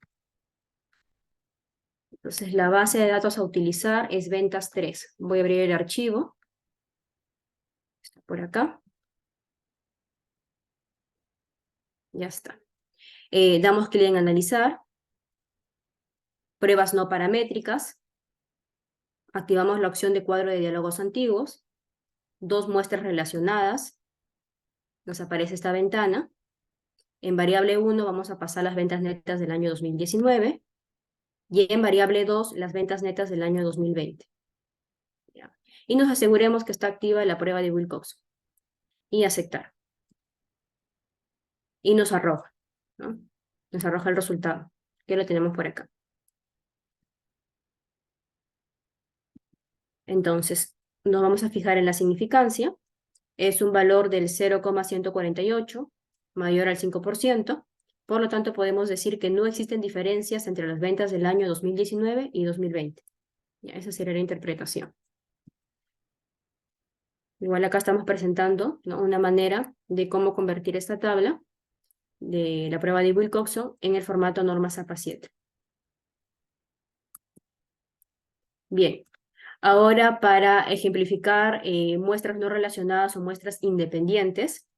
Entonces la base de datos a utilizar es ventas 3. Voy a abrir el archivo. Está por acá. Ya está. Damos clic en analizar. Pruebas no paramétricas. Activamos la opción de cuadro de diálogos antiguos. Dos muestras relacionadas. Nos aparece esta ventana. En variable 1 vamos a pasar las ventas netas del año 2019. y en variable 2 las ventas netas del año 2020. ¿Ya? Y nos aseguremos que está activa la prueba de Wilcox. Y aceptar. Y nos arroja, ¿no? Nos arroja el resultado, que lo tenemos por acá. Entonces, nos vamos a fijar en la significancia. Es un valor del 0,148, mayor al 5%. Por lo tanto, podemos decir que no existen diferencias entre las ventas del año 2019 y 2020. Ya, esa sería la interpretación. Igual acá estamos presentando, ¿no?, una manera de cómo convertir esta tabla de la prueba de Wilcoxon en el formato norma ZAPA 7. Bien, ahora para ejemplificar muestras no relacionadas o muestras independientes,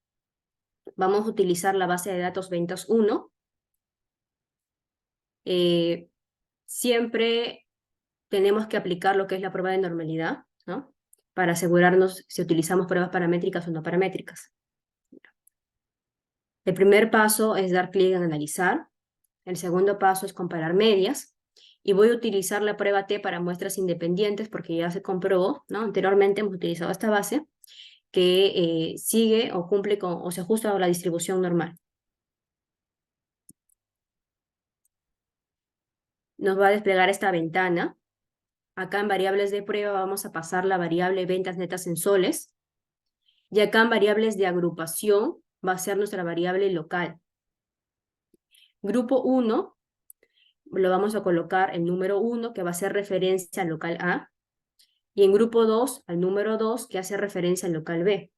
vamos a utilizar la base de datos ventas 1. Siempre tenemos que aplicar lo que es la prueba de normalidad, ¿no?, para asegurarnos si utilizamos pruebas paramétricas o no paramétricas. El primer paso es dar clic en analizar. El segundo paso es comparar medias. Y voy a utilizar la prueba T para muestras independientes porque ya se comprobó, ¿no? Anteriormente hemos utilizado esta base que sigue o cumple con o se ajusta a la distribución normal. Nos va a desplegar esta ventana. Acá en variables de prueba vamos a pasar la variable ventas netas en soles. Y acá en variables de agrupación va a ser nuestra variable local. Grupo 1 lo vamos a colocar el número 1, que va a ser referencia al local A. Y en grupo 2, al número 2, que hace referencia al local B.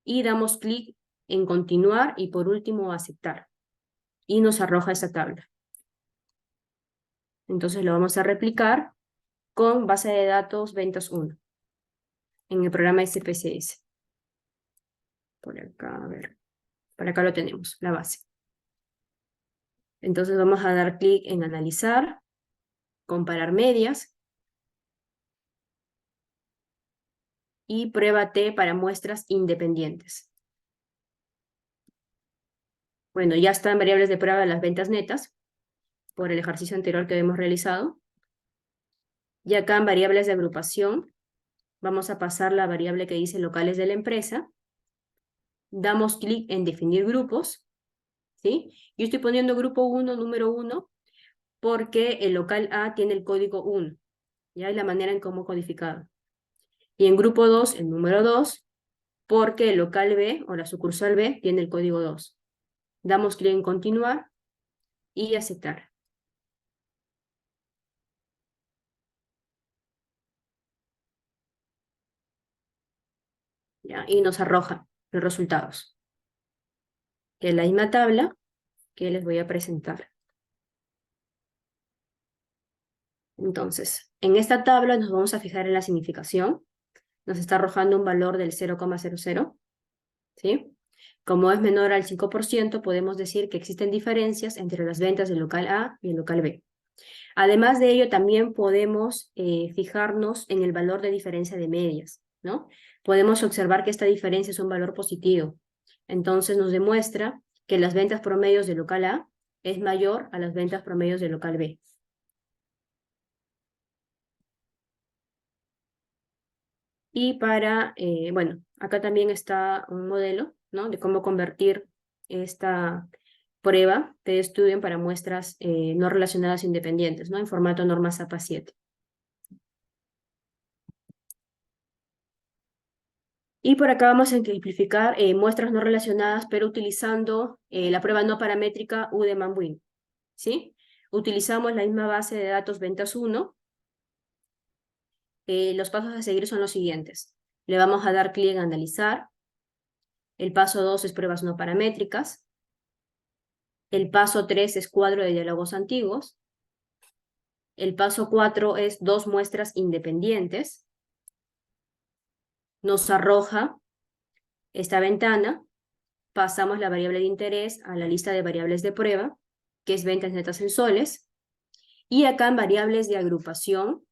Y damos clic en continuar y por último aceptar. Y nos arroja esa tabla. Entonces lo vamos a replicar con base de datos ventas 1 en el programa SPSS. Por acá, a ver, por acá lo tenemos, la base. Entonces vamos a dar clic en analizar, comparar medias y prueba T para muestras independientes. Bueno, ya están variables de prueba de las ventas netas por el ejercicio anterior que hemos realizado. Y acá en variables de agrupación vamos a pasar la variable que dice locales de la empresa. Damos clic en definir grupos, ¿sí? Yo estoy poniendo grupo 1, número 1, porque el local A tiene el código 1. Ya es la manera en cómo codificado. Y en grupo 2, el número 2, porque el local B o la sucursal B tiene el código 2. Damos clic en continuar y aceptar. ¿Ya? Y nos arroja los resultados, que es la misma tabla que les voy a presentar. Entonces, en esta tabla nos vamos a fijar en la significación. Nos está arrojando un valor del 0,00, ¿sí? Como es menor al 5%, podemos decir que existen diferencias entre las ventas del local A y el local B. Además de ello, también podemos fijarnos en el valor de diferencia de medias, ¿no? Podemos observar que esta diferencia es un valor positivo. Entonces nos demuestra que las ventas promedios del local A es mayor a las ventas promedios del local B. Y para, bueno, acá también está un modelo, ¿no?, de cómo convertir esta prueba de estudio para muestras no relacionadas independientes, ¿no?, en formato norma ZAPA 7. Y por acá vamos a ejemplificar muestras no relacionadas, pero utilizando la prueba no paramétrica U de Manwin, ¿sí? Utilizamos la misma base de datos ventas 1. Los pasos a seguir son los siguientes. Le vamos a dar clic en analizar. El paso 2 es pruebas no paramétricas. El paso 3 es cuadro de diálogos antiguos. El paso 4 es 2 muestras independientes. Nos arroja esta ventana. Pasamos la variable de interés a la lista de variables de prueba, que es ventas netas en soles. Y acá en variables de agrupación,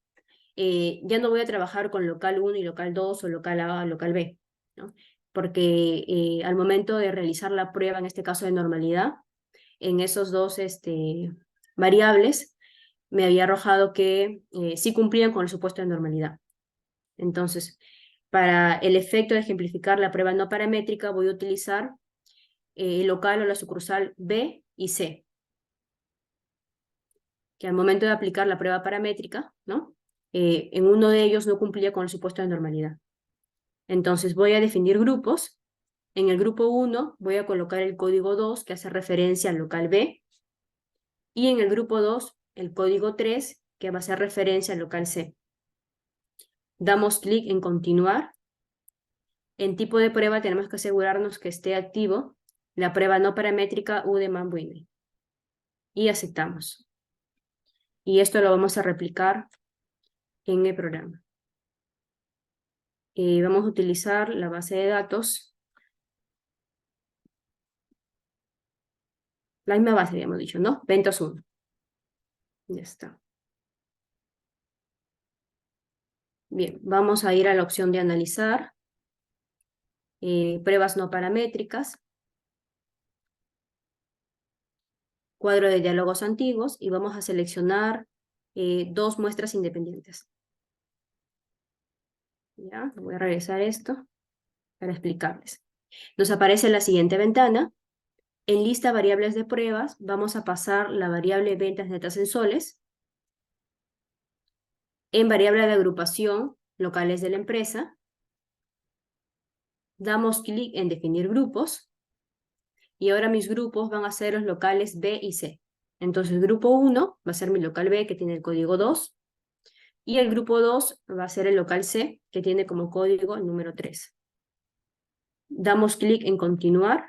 ya no voy a trabajar con local 1 y local 2 o local A o local B, ¿no? Porque al momento de realizar la prueba, en este caso de normalidad, en esos dos variables, me había arrojado que sí cumplían con el supuesto de normalidad. Entonces, para el efecto de ejemplificar la prueba no paramétrica, voy a utilizar el local o la sucursal B y C, que al momento de aplicar la prueba paramétrica, ¿no? En uno de ellos no cumplía con el supuesto de normalidad. Entonces voy a definir grupos. En el grupo 1 voy a colocar el código 2, que hace referencia al local B, y en el grupo 2 el código 3, que va a hacer referencia al local C. Damos clic en continuar. En tipo de prueba tenemos que asegurarnos que esté activo la prueba no paramétrica U de Mann-Whitney. Y aceptamos. Y esto lo vamos a replicar en el programa. Vamos a utilizar la base de datos. La misma base, habíamos dicho, ¿no? Ventos 1. Ya está. Bien, vamos a ir a la opción de analizar. Pruebas no paramétricas. Cuadro de diálogos antiguos y vamos a seleccionar 2 muestras independientes. Ya, voy a regresar esto para explicarles. Nos aparece la siguiente ventana. En lista variables de pruebas vamos a pasar la variable ventas netas en soles. En variable de agrupación, locales de la empresa, damos clic en definir grupos y ahora mis grupos van a ser los locales B y C. Entonces el grupo 1 va a ser mi local B, que tiene el código 2, y el grupo 2 va a ser el local C, que tiene como código el número 3. Damos clic en continuar,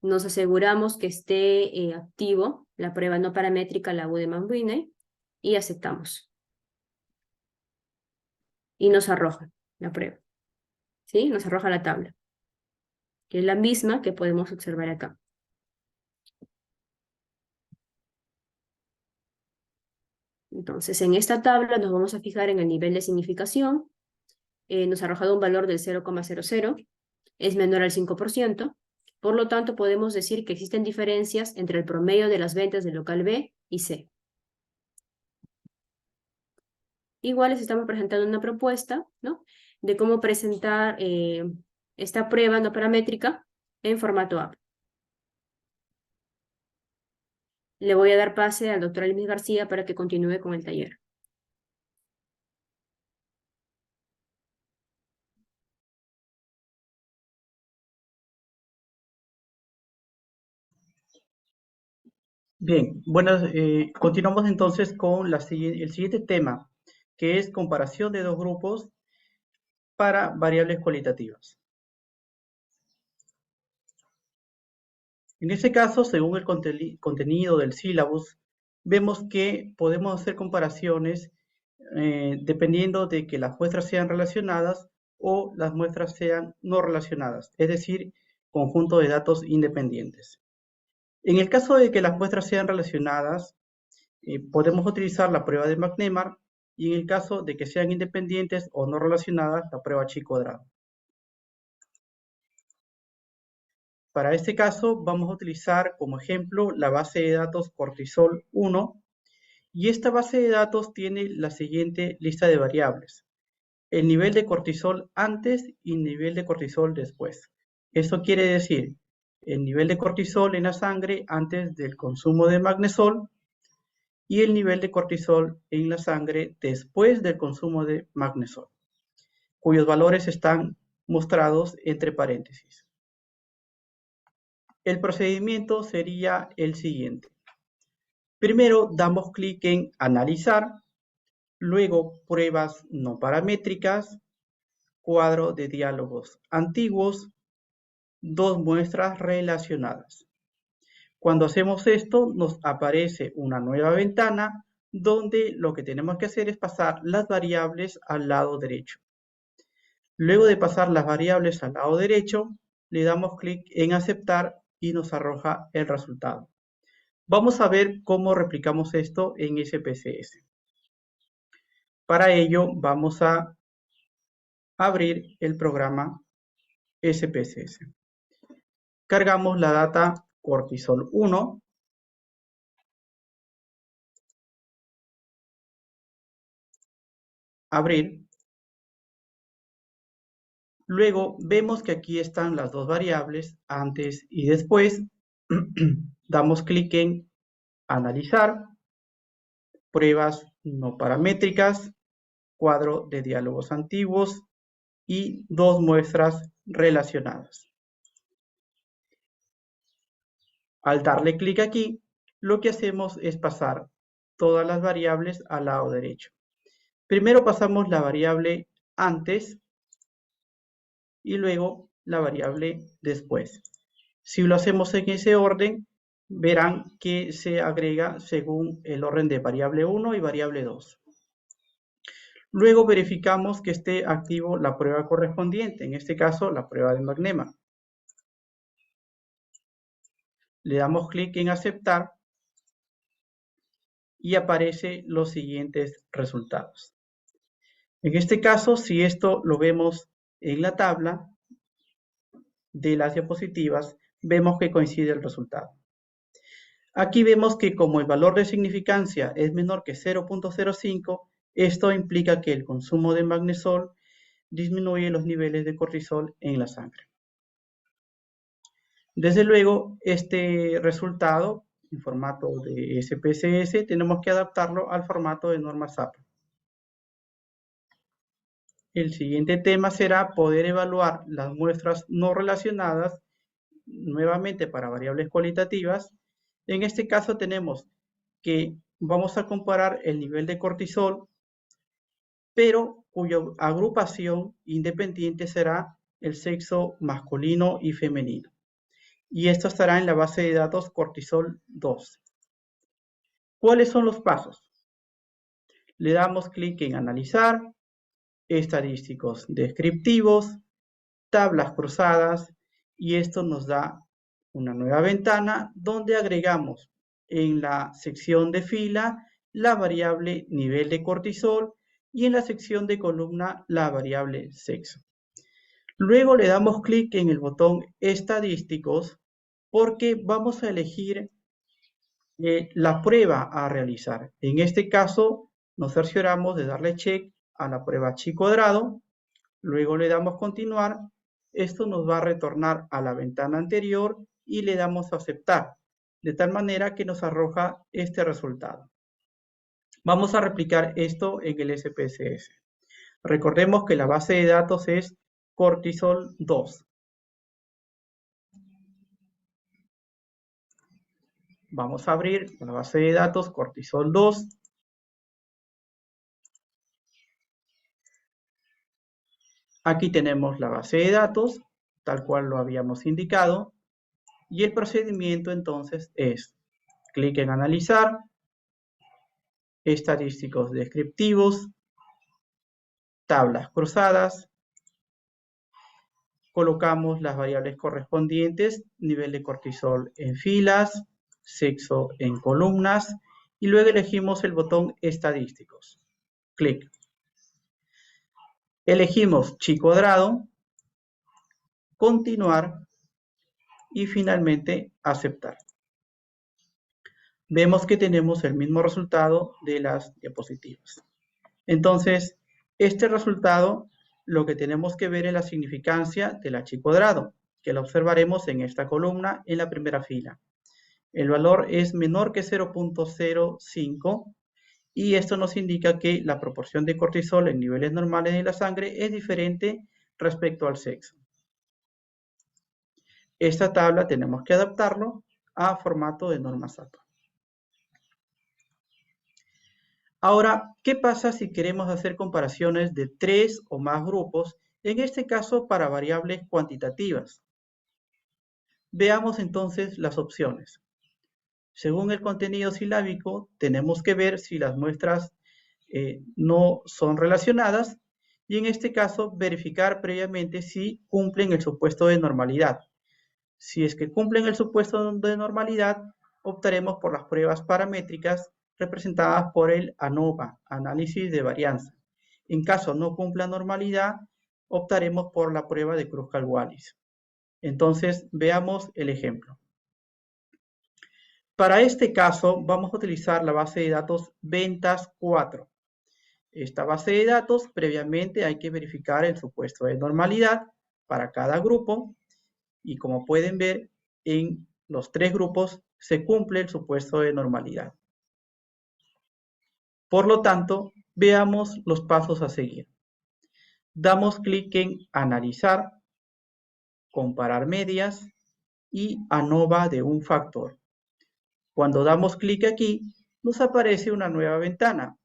nos aseguramos que esté activo la prueba no paramétrica, la U de Mann-Whitney, y aceptamos. Y nos arroja la prueba, ¿sí? Nos arroja la tabla, que es la misma que podemos observar acá. Entonces, en esta tabla nos vamos a fijar en el nivel de significación. Nos ha arrojado un valor del 0,00, es menor al 5%. Por lo tanto, podemos decir que existen diferencias entre el promedio de las ventas del local B y C. Igual les estamos presentando una propuesta, ¿no?, de cómo presentar esta prueba no paramétrica en formato app. Le voy a dar pase al doctor Elmis García para que continúe con el taller.
Bien, continuamos entonces con el siguiente tema, que es comparación de dos grupos para variables cualitativas. En este caso, según el contenido del sílabus, vemos que podemos hacer comparaciones dependiendo de que las muestras sean relacionadas o las muestras sean no relacionadas, es decir, conjunto de datos independientes. En el caso de que las muestras sean relacionadas, podemos utilizar la prueba de McNemar, y en el caso de que sean independientes o no relacionadas, la prueba chi cuadrado. Para este caso vamos a utilizar como ejemplo la base de datos cortisol 1, y esta base de datos tiene la siguiente lista de variables: el nivel de cortisol antes y nivel de cortisol después. Eso quiere decir el nivel de cortisol en la sangre antes del consumo de magnesol y el nivel de cortisol en la sangre después del consumo de magnesol, cuyos valores están mostrados entre paréntesis. El procedimiento sería el siguiente. Primero damos clic en analizar, luego pruebas no paramétricas, cuadro de diálogos antiguos, 2 muestras relacionadas. Cuando hacemos esto, nos aparece una nueva ventana donde lo que tenemos que hacer es pasar las variables al lado derecho. Luego de pasar las variables al lado derecho, le damos clic en aceptar y nos arroja el resultado. Vamos a ver cómo replicamos esto en SPSS. Para ello, vamos a abrir el programa SPSS. Cargamos la data cortisol 1 abrir. Luego vemos que aquí están las dos variables, antes y después. Damos clic en analizar, pruebas no paramétricas, cuadro de diálogos antiguos y dos muestras relacionadas. Al darle clic aquí, lo que hacemos es pasar todas las variables al lado derecho. Primero pasamos la variable antes y luego la variable después. Si lo hacemos en ese orden, verán que se agrega según el orden de variable 1 y variable 2. Luego verificamos que esté activo la prueba correspondiente, en este caso la prueba de Magnema. Le damos clic en aceptar y aparecen los siguientes resultados. En este caso, si esto lo vemos en la tabla de las diapositivas, vemos que coincide el resultado. Aquí vemos que como el valor de significancia es menor que 0.05, esto implica que el consumo de magnesol disminuye los niveles de cortisol en la sangre. Desde luego, este resultado en formato de SPSS tenemos que adaptarlo al formato de norma SAP. El siguiente tema será poder evaluar las muestras no relacionadas nuevamente para variables cualitativas. En este caso tenemos que vamos a comparar el nivel de cortisol, pero cuya agrupación independiente será el sexo masculino y femenino. Y esto estará en la base de datos cortisol 2. ¿Cuáles son los pasos? Le damos clic en analizar, estadísticos descriptivos, tablas cruzadas, y esto nos da una nueva ventana donde agregamos en la sección de fila la variable nivel de cortisol y en la sección de columna la variable sexo. Luego le damos clic en el botón estadísticos porque vamos a elegir la prueba a realizar. En este caso nos cercioramos de darle check a la prueba chi cuadrado, luego le damos continuar. Esto nos va a retornar a la ventana anterior y le damos a aceptar, de tal manera que nos arroja este resultado. Vamos a replicar esto en el SPSS. Recordemos que la base de datos es cortisol 2. Vamos a abrir la base de datos cortisol 2. Aquí tenemos la base de datos, tal cual lo habíamos indicado. Y el procedimiento entonces es clic en analizar, estadísticos descriptivos, tablas cruzadas, colocamos las variables correspondientes, nivel de cortisol en filas, sexo en columnas, y luego elegimos el botón estadísticos. Clic. Elegimos chi cuadrado, continuar y finalmente aceptar. Vemos que tenemos el mismo resultado de las diapositivas. Entonces, este resultado, lo que tenemos que ver es la significancia del chi cuadrado, que lo observaremos en esta columna en la primera fila. El valor es menor que 0.05 y esto nos indica que la proporción de cortisol en niveles normales de la sangre es diferente respecto al sexo. Esta tabla tenemos que adaptarlo a formato de norma SAP. Ahora, ¿qué pasa si queremos hacer comparaciones de 3 o más grupos, en este caso para variables cuantitativas? Veamos entonces las opciones. Según el contenido silábico, tenemos que ver si las muestras no son relacionadas y en este caso verificar previamente si cumplen el supuesto de normalidad. Si es que cumplen el supuesto de normalidad, optaremos por las pruebas paramétricas representadas por el ANOVA, análisis de varianza. En caso no cumpla normalidad, optaremos por la prueba de Kruskal-Wallis. Entonces, veamos el ejemplo. Para este caso, vamos a utilizar la base de datos ventas 4. esta base de datos, previamente hay que verificar el supuesto de normalidad para cada grupo y como pueden ver, en los 3 grupos se cumple el supuesto de normalidad. Por lo tanto, veamos los pasos a seguir. Damos clic en Analizar, Comparar medias y ANOVA de un factor. Cuando damos clic aquí, nos aparece una nueva ventana.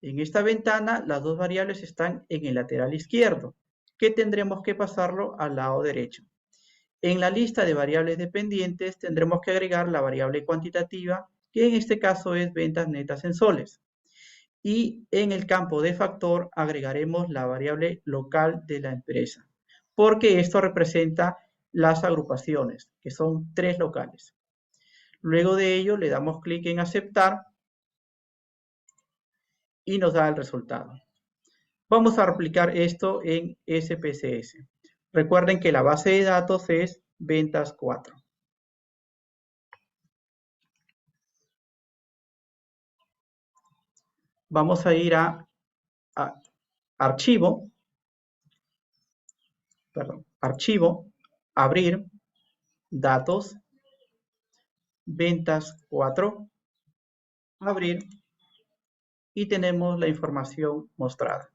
En esta ventana, las dos variables están en el lateral izquierdo, que tendremos que pasarlo al lado derecho. En la lista de variables dependientes tendremos que agregar la variable cuantitativa, que en este caso es ventas netas en soles. Y en el campo de factor agregaremos la variable local de la empresa, porque esto representa las agrupaciones, que son 3 locales. Luego de ello le damos clic en aceptar y nos da el resultado. Vamos a replicar esto en SPSS. Recuerden que la base de datos es ventas 4. Vamos a ir a archivo, abrir, datos, ventas 4, abrir y tenemos la información mostrada.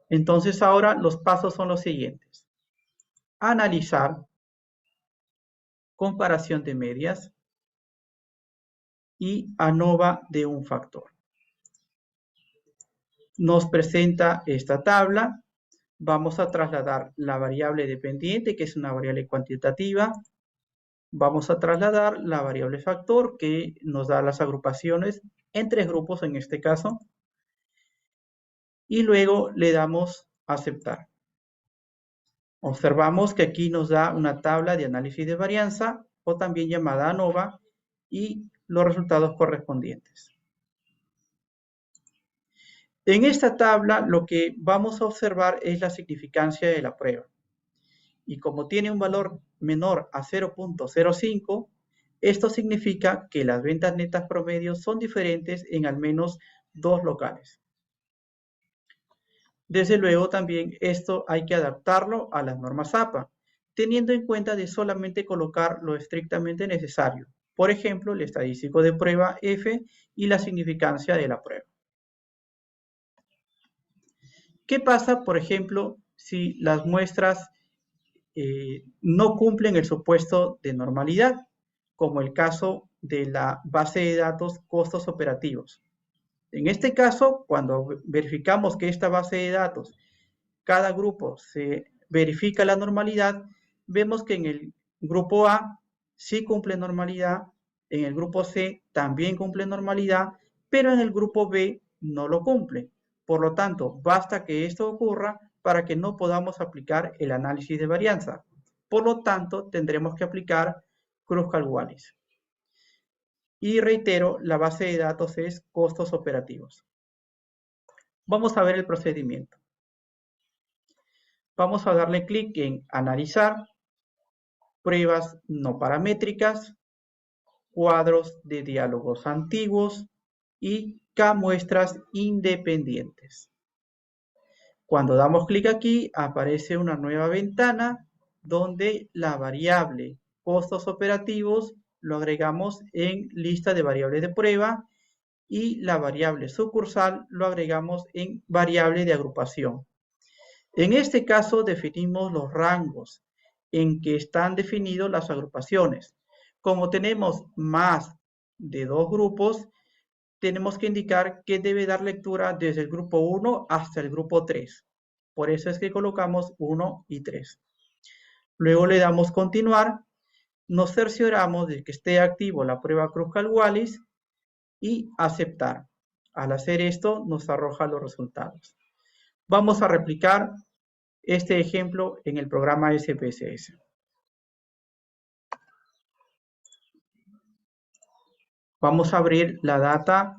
Entonces ahora los pasos son los siguientes. Analizar, comparación de medias y ANOVA de un factor. Nos presenta esta tabla. Vamos a trasladar la variable dependiente, que es una variable cuantitativa. Vamos a trasladar la variable factor, que nos da las agrupaciones en 3 grupos en este caso. Y luego le damos a aceptar. Observamos que aquí nos da una tabla de análisis de varianza, o también llamada ANOVA, y los resultados correspondientes. En esta tabla lo que vamos a observar es la significancia de la prueba. Y como tiene un valor menor a 0.05, esto significa que las ventas netas promedio son diferentes en al menos 2 locales. Desde luego también esto hay que adaptarlo a las normas APA, teniendo en cuenta de solamente colocar lo estrictamente necesario. Por ejemplo, el estadístico de prueba F y la significancia de la prueba. ¿Qué pasa, por ejemplo, si las muestras no cumplen el supuesto de normalidad, como el caso de la base de datos costos operativos? En este caso, cuando verificamos que esta base de datos, cada grupo se verifica la normalidad, vemos que en el grupo A sí cumple normalidad, en el grupo C también cumple normalidad, pero en el grupo B no lo cumple. Por lo tanto, basta que esto ocurra para que no podamos aplicar el análisis de varianza. Por lo tanto, tendremos que aplicar Kruskal-Wallis. Y reitero, la base de datos es costos operativos. Vamos a ver el procedimiento. Vamos a darle clic en Analizar, Pruebas no paramétricas, Cuadros de diálogos antiguos y K-muestras independientes. Cuando damos clic aquí, aparece una nueva ventana donde la variable costos operativos lo agregamos en lista de variables de prueba y la variable sucursal lo agregamos en variable de agrupación. En este caso definimos los rangos en que están definidos las agrupaciones. Como tenemos más de 2 grupos, tenemos que indicar que debe dar lectura desde el grupo 1 hasta el grupo 3. Por eso es que colocamos 1 y 3. Luego le damos continuar, nos cercioramos de que esté activo la prueba Kruskal-Wallis y aceptar. Al hacer esto nos arroja los resultados. Vamos a replicar este ejemplo en el programa SPSS. Vamos a abrir la data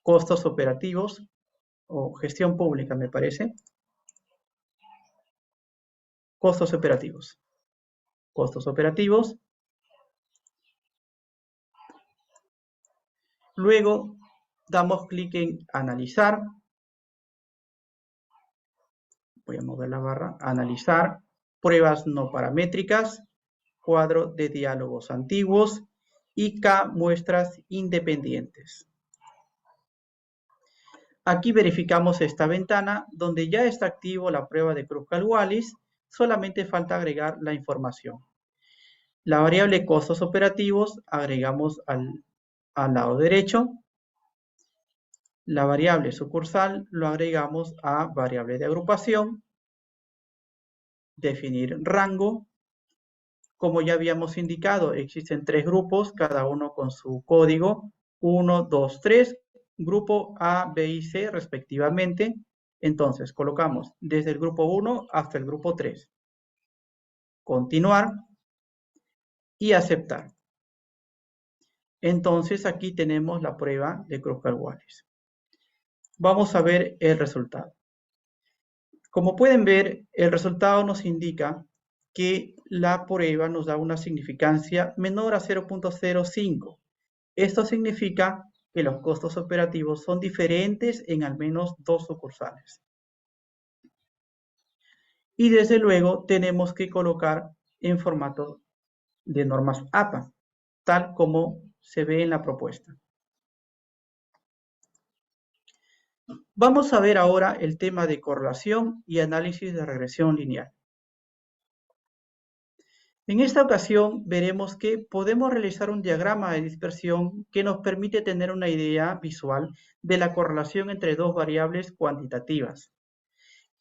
costos operativos o gestión pública, me parece. Costos operativos. Costos operativos. Luego damos clic en analizar. Voy a mover la barra. Analizar. Pruebas no paramétricas. Cuadro de diálogos antiguos. Y K muestras independientes. Aquí verificamos esta ventana donde ya está activo la prueba de Kruskal-Wallis. Solamente falta agregar la información. La variable costos operativos agregamos al lado derecho. La variable sucursal lo agregamos a variable de agrupación. Definir rango. Como ya habíamos indicado, existen 3 grupos, cada uno con su código. 1, 2, 3. Grupo A, B y C respectivamente. Entonces colocamos desde el grupo 1 hasta el grupo 3. Continuar y aceptar. Entonces aquí tenemos la prueba de Kruskal-Wallis. Vamos a ver el resultado. Como pueden ver, el resultado nos indica que la prueba nos da una significancia menor a 0.05. Esto significa que los costos operativos son diferentes en al menos 2 sucursales. Y desde luego tenemos que colocar en formato de normas APA, tal como se ve en la propuesta. Vamos a ver ahora el tema de correlación y análisis de regresión lineal. En esta ocasión veremos que podemos realizar un diagrama de dispersión que nos permite tener una idea visual de la correlación entre 2 variables cuantitativas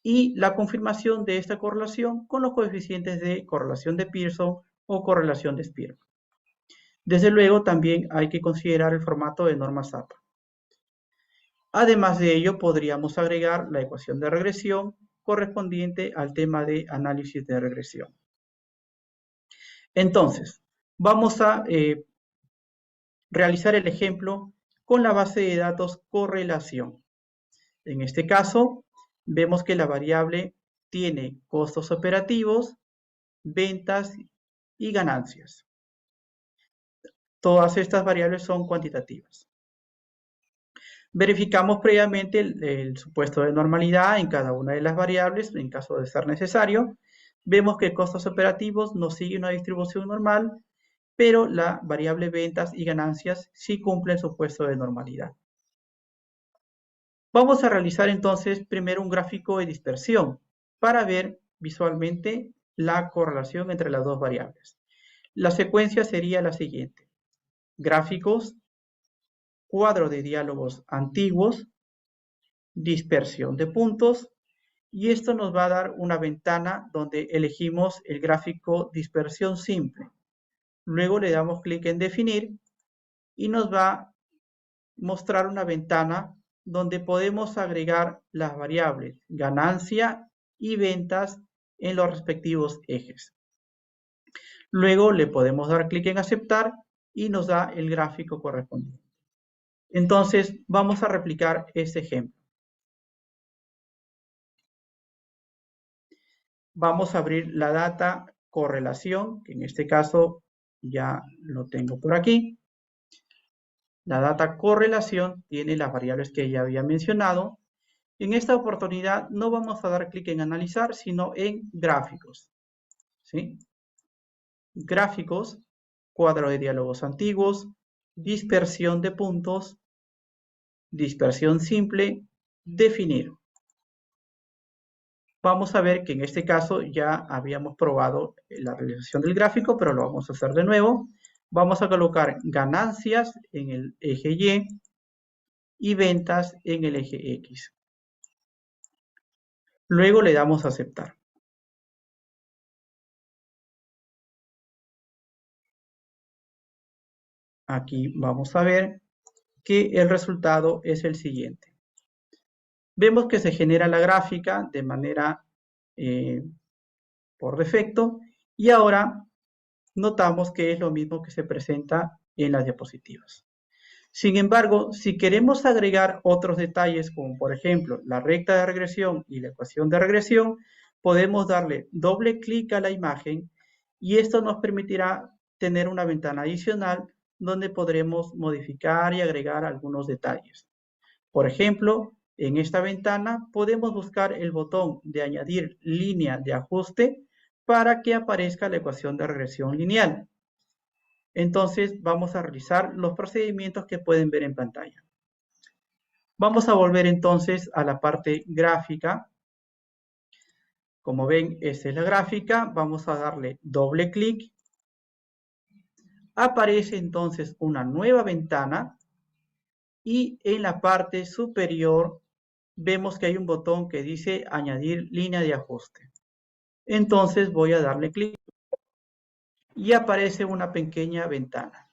y la confirmación de esta correlación con los coeficientes de correlación de Pearson o correlación de Spearman. Desde luego también hay que considerar el formato de normas APA. Además de ello, podríamos agregar la ecuación de regresión correspondiente al tema de análisis de regresión. Entonces, vamos a realizar el ejemplo con la base de datos correlación. En este caso, vemos que la variable tiene costos operativos, ventas y ganancias. Todas estas variables son cuantitativas. Verificamos previamente el supuesto de normalidad en cada una de las variables, en caso de ser necesario. Vemos que costos operativos no sigue una distribución normal, pero la variable ventas y ganancias sí cumple el supuesto de normalidad. Vamos a realizar entonces primero un gráfico de dispersión para ver visualmente la correlación entre las 2 variables. La secuencia sería la siguiente: gráficos, cuadro de diálogos antiguos, dispersión de puntos, y esto nos va a dar una ventana donde elegimos el gráfico dispersión simple. Luego le damos clic en definir y nos va a mostrar una ventana donde podemos agregar las variables ganancia y ventas en los respectivos ejes. Luego le podemos dar clic en aceptar y nos da el gráfico correspondiente. Entonces vamos a replicar este ejemplo. Vamos a abrir la data correlación, que en este caso ya lo tengo por aquí. La data correlación tiene las variables que ya había mencionado. En esta oportunidad no vamos a dar clic en analizar, sino en gráficos. ¿Sí? Gráficos, cuadro de diálogos antiguos, dispersión de puntos, dispersión simple, definir. Vamos a ver que en este caso ya habíamos probado la realización del gráfico, pero lo vamos a hacer de nuevo. Vamos a colocar ganancias en el eje Y y ventas en el eje X. Luego le damos a aceptar. Aquí vamos a ver que el resultado es el siguiente. Vemos que se genera la gráfica de manera por defecto y ahora notamos que es lo mismo que se presenta en las diapositivas. Sin embargo, si queremos agregar otros detalles, como por ejemplo la recta de regresión y la ecuación de regresión, podemos darle doble clic a la imagen y esto nos permitirá tener una ventana adicional donde podremos modificar y agregar algunos detalles. Por ejemplo, en esta ventana podemos buscar el botón de añadir línea de ajuste para que aparezca la ecuación de regresión lineal. Entonces vamos a realizar los procedimientos que pueden ver en pantalla. Vamos a volver entonces a la parte gráfica. Como ven, esta es la gráfica. Vamos a darle doble clic. Aparece entonces una nueva ventana y en la parte superior vemos que hay un botón que dice añadir línea de ajuste. Entonces voy a darle clic y aparece una pequeña ventana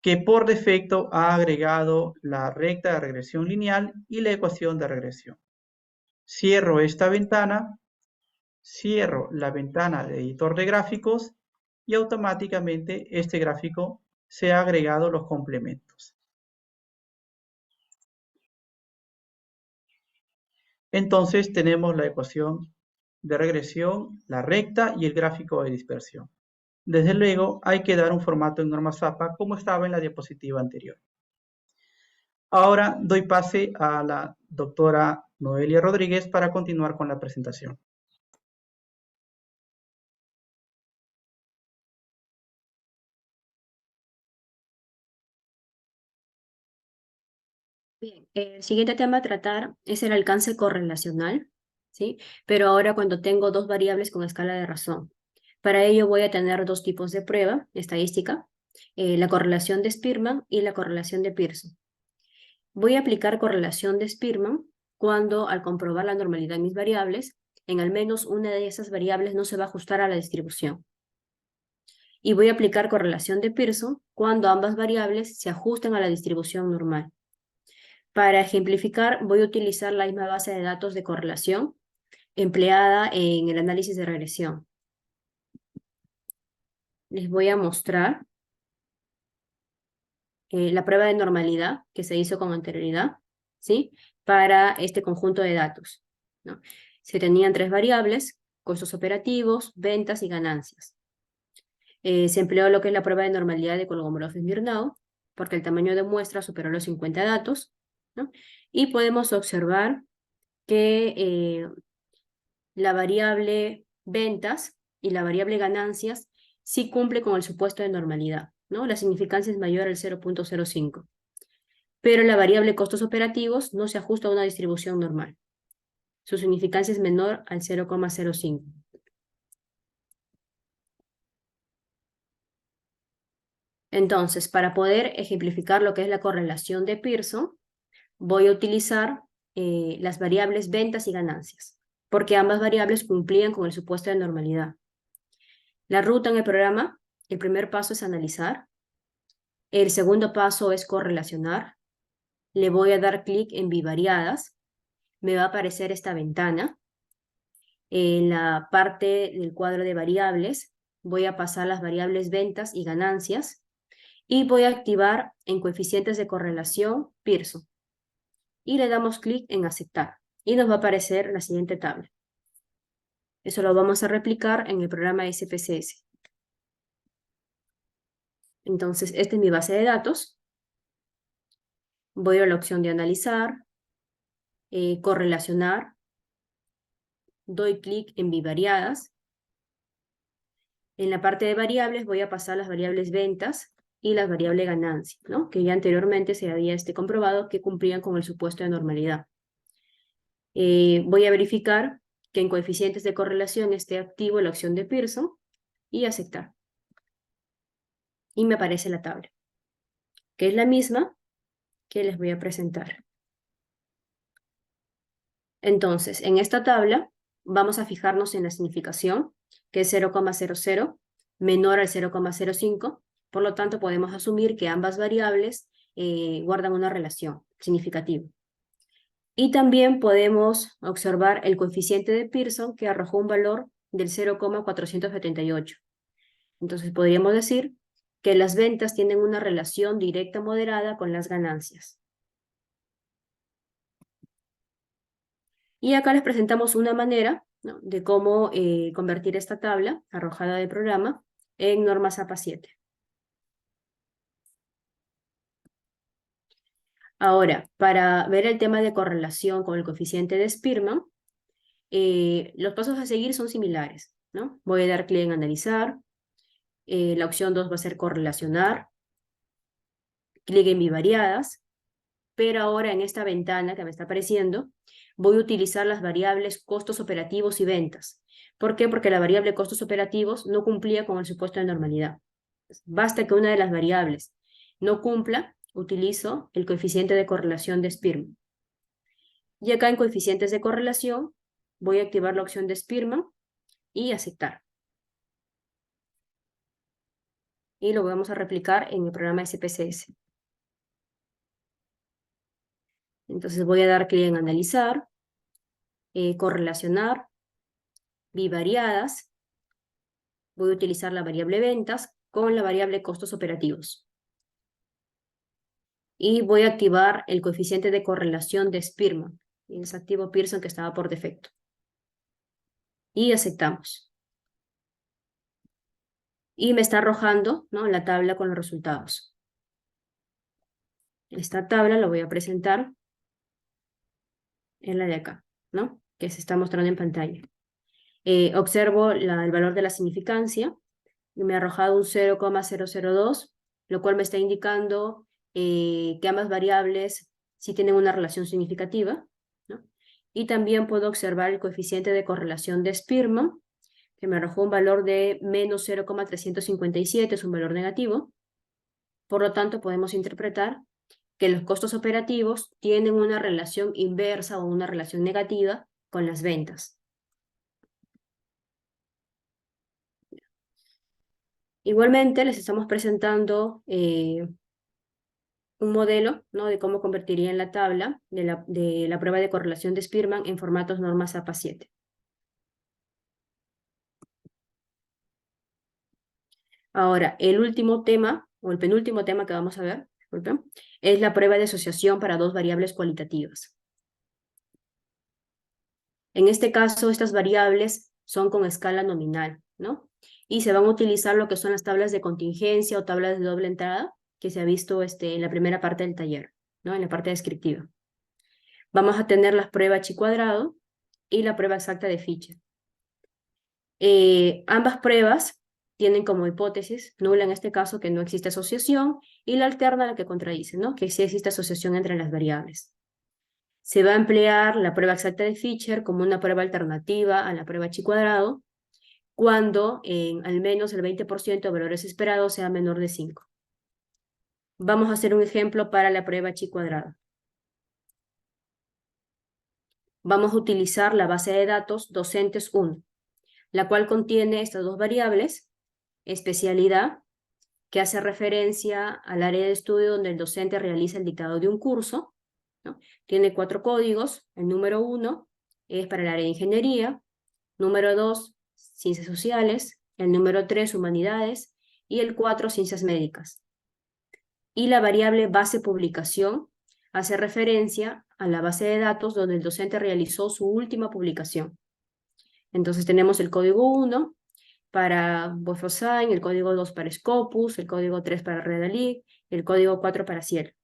que por defecto ha agregado la recta de regresión lineal y la ecuación de regresión. Cierro esta ventana, cierro la ventana de editor de gráficos y automáticamente este gráfico se ha agregado los complementos. Entonces tenemos la ecuación de regresión, la recta y el gráfico de dispersión. Desde luego hay que dar un formato en norma Zapa como estaba en la diapositiva anterior. Ahora doy pase a la doctora Noelia Rodríguez para continuar con la presentación.
Bien, el siguiente tema a tratar es el alcance correlacional, ¿sí? Pero ahora cuando tengo dos variables con escala de razón. Para ello voy a tener dos tipos de prueba estadística, la correlación de Spearman y la correlación de Pearson. Voy a aplicar correlación de Spearman cuando al comprobar la normalidad de mis variables, en al menos una de esas variables no se va a ajustar a la distribución. Y voy a aplicar correlación de Pearson cuando ambas variables se ajustan a la distribución normal. Para ejemplificar, voy a utilizar la misma base de datos de correlación empleada en el análisis de regresión. Les voy a mostrar la prueba de normalidad que se hizo con anterioridad, ¿sí? Para este conjunto de datos, ¿no? Se tenían tres variables: costos operativos, ventas y ganancias. Se empleó lo que es la prueba de normalidad de Kolmogorov-Smirnov, porque el tamaño de muestra superó los 50 datos, ¿no? Y podemos observar que la variable ventas y la variable ganancias sí cumple con el supuesto de normalidad, ¿no? La significancia es mayor al 0.05. Pero la variable costos operativos no se ajusta a una distribución normal. Su significancia es menor al 0.05. Entonces, para poder ejemplificar lo que es la correlación de Pearson, voy a utilizar las variables ventas y ganancias, porque ambas variables cumplían con el supuesto de normalidad. La ruta en el programa, el primer paso es analizar, el segundo paso es correlacionar, le voy a dar clic en bivariadas, me va a aparecer esta ventana. En la parte del cuadro de variables voy a pasar las variables ventas y ganancias y voy a activar en coeficientes de correlación Pearson. Y le damos clic en aceptar y nos va a aparecer la siguiente tabla. Eso lo vamos a replicar en el programa SPSS. Entonces, esta es mi base de datos. Voy a la opción de analizar, correlacionar, doy clic en bivariadas. En la parte de variables voy a pasar las variables ventas y las variables ganancias, ¿no? Que ya anteriormente se había comprobado que cumplían con el supuesto de normalidad. Voy a verificar que en coeficientes de correlación esté activo la opción de Pearson y aceptar. Y me aparece la tabla, que es la misma que les voy a presentar. Entonces, en esta tabla vamos a fijarnos en la significación, que es 0,00 menor al 0,05. Por lo tanto, podemos asumir que ambas variables guardan una relación significativa. Y también podemos observar el coeficiente de Pearson, que arrojó un valor del 0,478. Entonces, podríamos decir que las ventas tienen una relación directa moderada con las ganancias. Y acá les presentamos una manera, ¿no?, de cómo convertir esta tabla arrojada del programa en norma Zapa 7. Ahora, para ver el tema de correlación con el coeficiente de Spearman, los pasos a seguir son similares, ¿no? Voy a dar clic en analizar, la opción 2 va a ser correlacionar, clic en bivariadas, pero ahora en esta ventana que me está apareciendo, voy a utilizar las variables costos operativos y ventas. ¿Por qué? Porque la variable costos operativos no cumplía con el supuesto de normalidad. Basta que una de las variables no cumpla, utilizo el coeficiente de correlación de Spearman. Y acá en coeficientes de correlación, voy a activar la opción de Spearman y aceptar. Y lo vamos a replicar en el programa SPSS. Entonces voy a dar clic en analizar, correlacionar, bivariadas. Voy a utilizar la variable ventas con la variable costos operativos. Y voy a activar el coeficiente de correlación de Spearman. Y desactivo Pearson que estaba por defecto. Y aceptamos. Y me está arrojando, ¿no?, la tabla con los resultados. Esta tabla la voy a presentar en la de acá, ¿no?, que se está mostrando en pantalla. Observo el valor de la significancia y me ha arrojado un 0,002, lo cual me está indicando que ambas variables sí tienen una relación significativa, ¿no? Y también puedo observar el coeficiente de correlación de Spearman, que me arrojó un valor de menos 0,357, es un valor negativo. Por lo tanto, podemos interpretar que los costos operativos tienen una relación inversa o una relación negativa con las ventas. Igualmente, les estamos presentando un modelo, ¿no?, de cómo convertiría en la tabla de la prueba de correlación de Spearman en formatos normas APA 7. Ahora, el último tema, o el penúltimo tema que vamos a ver, disculpen, es la prueba de asociación para dos variables cualitativas. En este caso, estas variables son con escala nominal, ¿no? Y se van a utilizar lo que son las tablas de contingencia o tablas de doble entrada, que se ha visto en la primera parte del taller, ¿no?, en la parte descriptiva. Vamos a tener las pruebas chi cuadrado y la prueba exacta de Fisher. Ambas pruebas tienen como hipótesis nula en este caso que no existe asociación, y la alterna la que contradice, ¿no?, que sí existe asociación entre las variables. Se va a emplear la prueba exacta de Fisher como una prueba alternativa a la prueba chi cuadrado cuando en al menos el 20% de valores esperados sea menor de 5. Vamos a hacer un ejemplo para la prueba chi cuadrado. Vamos a utilizar la base de datos docentes 1, la cual contiene estas dos variables: especialidad, que hace referencia al área de estudio donde el docente realiza el dictado de un curso, ¿no? Tiene 4 códigos. El número 1 es para el área de ingeniería, número 2, ciencias sociales, el número 3, humanidades, y el 4, ciencias médicas. Y la variable base publicación hace referencia a la base de datos donde el docente realizó su última publicación. Entonces tenemos el código 1 para Bofosign, el código 2 para Scopus, el código 3 para Redalyc, el código 4 para Ciel.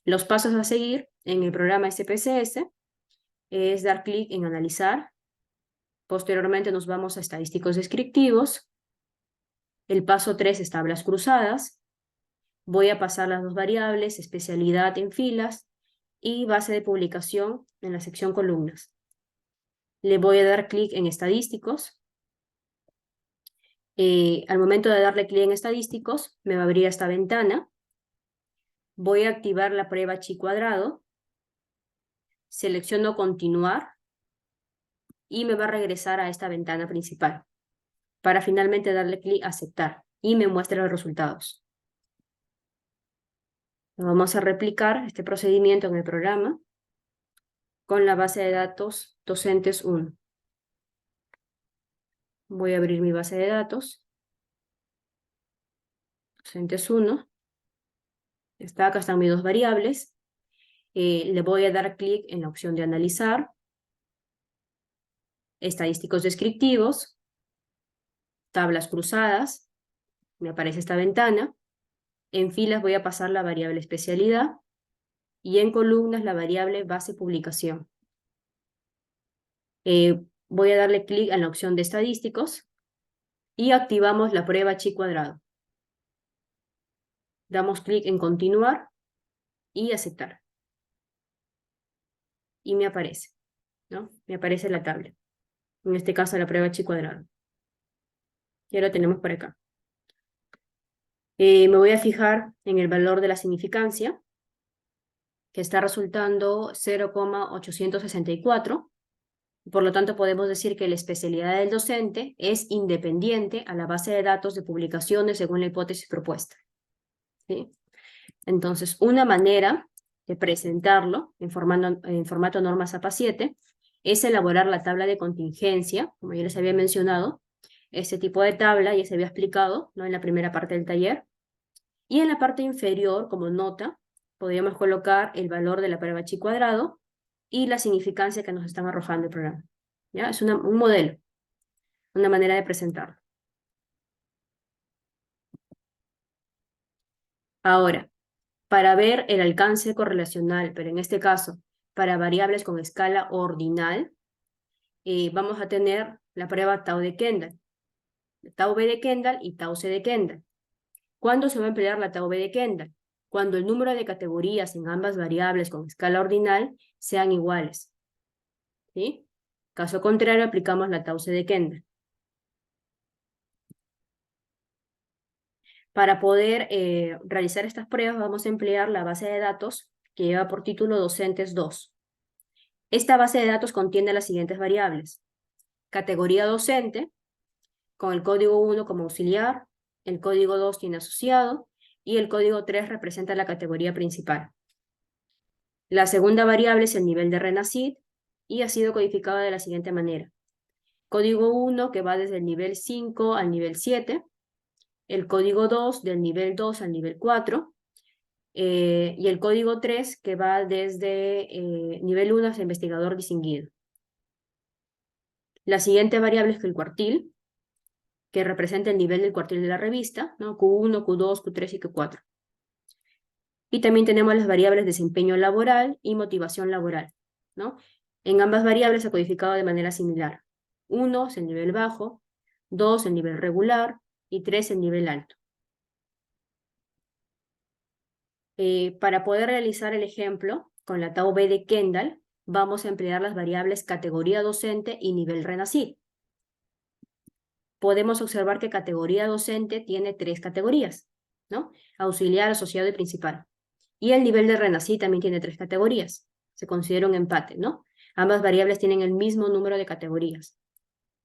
Los pasos a seguir en el programa SPSS es dar clic en analizar. Posteriormente nos vamos a estadísticos descriptivos. El paso 3 es tablas cruzadas. Voy a pasar las dos variables, especialidad en filas y base de publicación en la sección columnas. Le voy a dar clic en estadísticos. Al momento de darle clic en estadísticos, me va a abrir esta ventana. Voy a activar la prueba chi cuadrado. Selecciono continuar y me va a regresar a esta ventana principal para finalmente darle clic a aceptar y me muestra los resultados. Vamos a replicar este procedimiento en el programa con la base de datos docentes 1. Voy a abrir mi base de datos. Docentes 1. Acá están mis dos variables. Le voy a dar clic en la opción de analizar. Estadísticos descriptivos. Tablas cruzadas. Me aparece esta ventana. En filas voy a pasar la variable especialidad y en columnas la variable base publicación. Voy a darle clic en la opción de estadísticos y activamos la prueba chi cuadrado. Damos clic en continuar y aceptar. Y me aparece, ¿no? Me aparece la tabla. En este caso la prueba chi cuadrado. Ya lo tenemos por acá. Me voy a fijar en el valor de la significancia, que está resultando 0,864. Por lo tanto, podemos decir que la especialidad del docente es independiente a la base de datos de publicaciones según la hipótesis propuesta. ¿Sí? Entonces, una manera de presentarlo en formato norma ZAPA 7 es elaborar la tabla de contingencia, como ya les había mencionado. Este tipo de tabla ya se había explicado, ¿no?, en la primera parte del taller. Y en la parte inferior, como nota, podríamos colocar el valor de la prueba chi cuadrado y la significancia que nos están arrojando el programa. ¿Ya? Es un modelo, una manera de presentarlo. Ahora, para ver el alcance correlacional, pero en este caso, para variables con escala ordinal, vamos a tener la prueba Tau de Kendall, Tau B de Kendall y Tau C de Kendall. ¿Cuándo se va a emplear la Tau B de Kendall? Cuando el número de categorías en ambas variables con escala ordinal sean iguales. ¿Sí? Caso contrario, aplicamos la Tau C de Kendall. Para poder realizar estas pruebas vamos a emplear la base de datos que lleva por título Docentes 2. Esta base de datos contiene las siguientes variables: categoría docente, con el código 1 como auxiliar, el código 2 tiene asociado, y el código 3 representa la categoría principal. La segunda variable es el nivel de RENACID, y ha sido codificada de la siguiente manera: código 1 que va desde el nivel 5 al nivel 7, el código 2 del nivel 2 al nivel 4, y el código 3 que va desde nivel 1 hasta investigador distinguido. La siguiente variable es el cuartil, que representa el nivel del cuartil de la revista, ¿no? Q1, Q2, Q3 y Q4. Y también tenemos las variables desempeño laboral y motivación laboral, ¿no? En ambas variables se ha codificado de manera similar. 1 es el nivel bajo, 2 el nivel regular y 3 el nivel alto. Para poder realizar el ejemplo con la Tau B de Kendall, vamos a emplear las variables categoría docente y nivel RENACID. Podemos observar que categoría docente tiene 3 categorías, ¿no? Auxiliar, asociado y principal. Y el nivel de RENACID también tiene 3 categorías. Se considera un empate, ¿no? Ambas variables tienen el mismo número de categorías.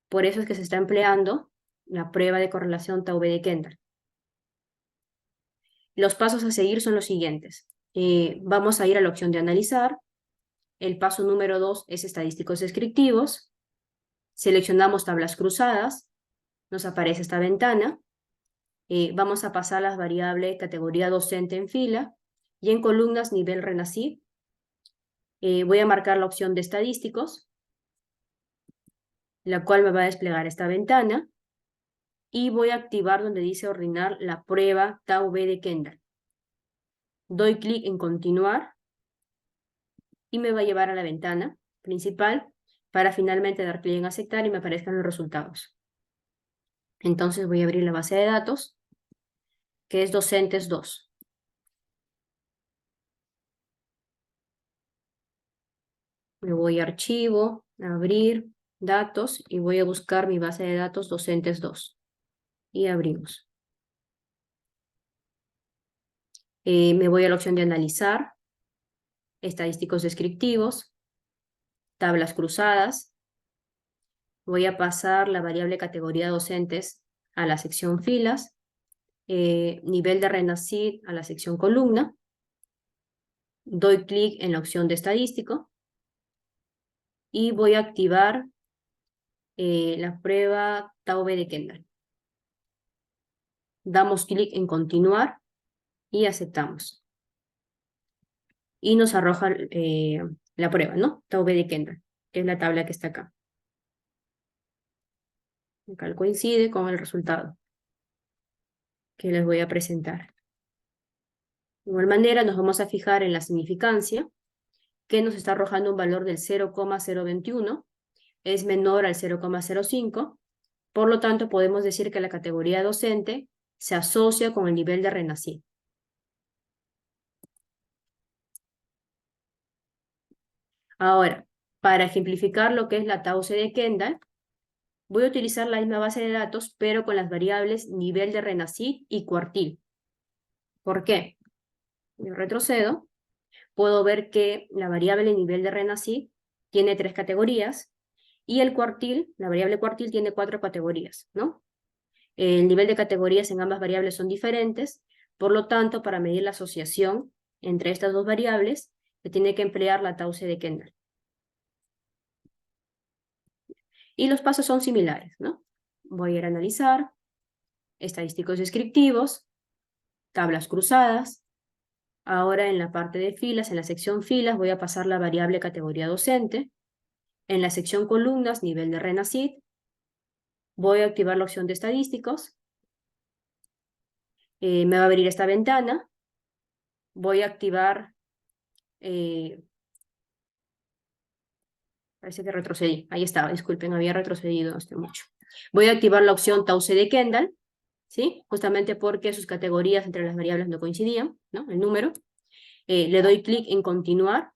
Por eso es que se está empleando la prueba de correlación Tau B de Kendall. Los pasos a seguir son los siguientes. Vamos a ir a la opción de analizar. El paso número 2 es estadísticos descriptivos. Seleccionamos tablas cruzadas. Nos aparece esta ventana. Vamos a pasar las variables categoría docente en fila y en columnas nivel RENACID. Voy a marcar la opción de estadísticos, la cual me va a desplegar esta ventana, y voy a activar donde dice ordenar la prueba Tau B de Kendall. Doy clic en continuar y me va a llevar a la ventana principal para finalmente dar clic en aceptar y me aparezcan los resultados. Entonces voy a abrir la base de datos, que es Docentes 2. Me voy a Archivo, Abrir, Datos, y voy a buscar mi base de datos Docentes 2. Y abrimos. Me voy a la opción de Analizar, Estadísticos descriptivos, Tablas cruzadas. Voy a pasar la variable categoría docentes a la sección filas, nivel de RENACID a la sección columna. Doy clic en la opción de estadístico y voy a activar la prueba Tau B de Kendall. Damos clic en continuar y aceptamos. Y nos arroja la prueba, ¿no? Tau B de Kendall, que es la tabla que está acá. Acá coincide con el resultado que les voy a presentar. De igual manera, nos vamos a fijar en la significancia, que nos está arrojando un valor del 0,021, es menor al 0,05, por lo tanto podemos decir que la categoría docente se asocia con el nivel de RENACID. Ahora, para ejemplificar lo que es la tauce de Kendall, voy a utilizar la misma base de datos, pero con las variables nivel de RENACID y cuartil. ¿Por qué? Yo retrocedo, puedo ver que la variable nivel de RENACID tiene 3 categorías, y el cuartil, la variable cuartil, tiene 4 categorías, ¿no? El nivel de categorías en ambas variables son diferentes, por lo tanto, para medir la asociación entre estas dos variables, se tiene que emplear la tauce de Kendall. Y los pasos son similares, ¿no? Voy a ir a analizar, estadísticos descriptivos, tablas cruzadas. Ahora en la parte de filas, en la sección filas, voy a pasar la variable categoría docente. En la sección columnas, nivel de RENACID, voy a activar la opción de estadísticos. Me va a abrir esta ventana. Voy a activar, parece que retrocedí, ahí estaba, disculpen, había retrocedido no estoy mucho. Voy a activar la opción tauce de Kendall, ¿sí? Justamente porque sus categorías entre las variables no coincidían, ¿no? El número. Le doy clic en continuar.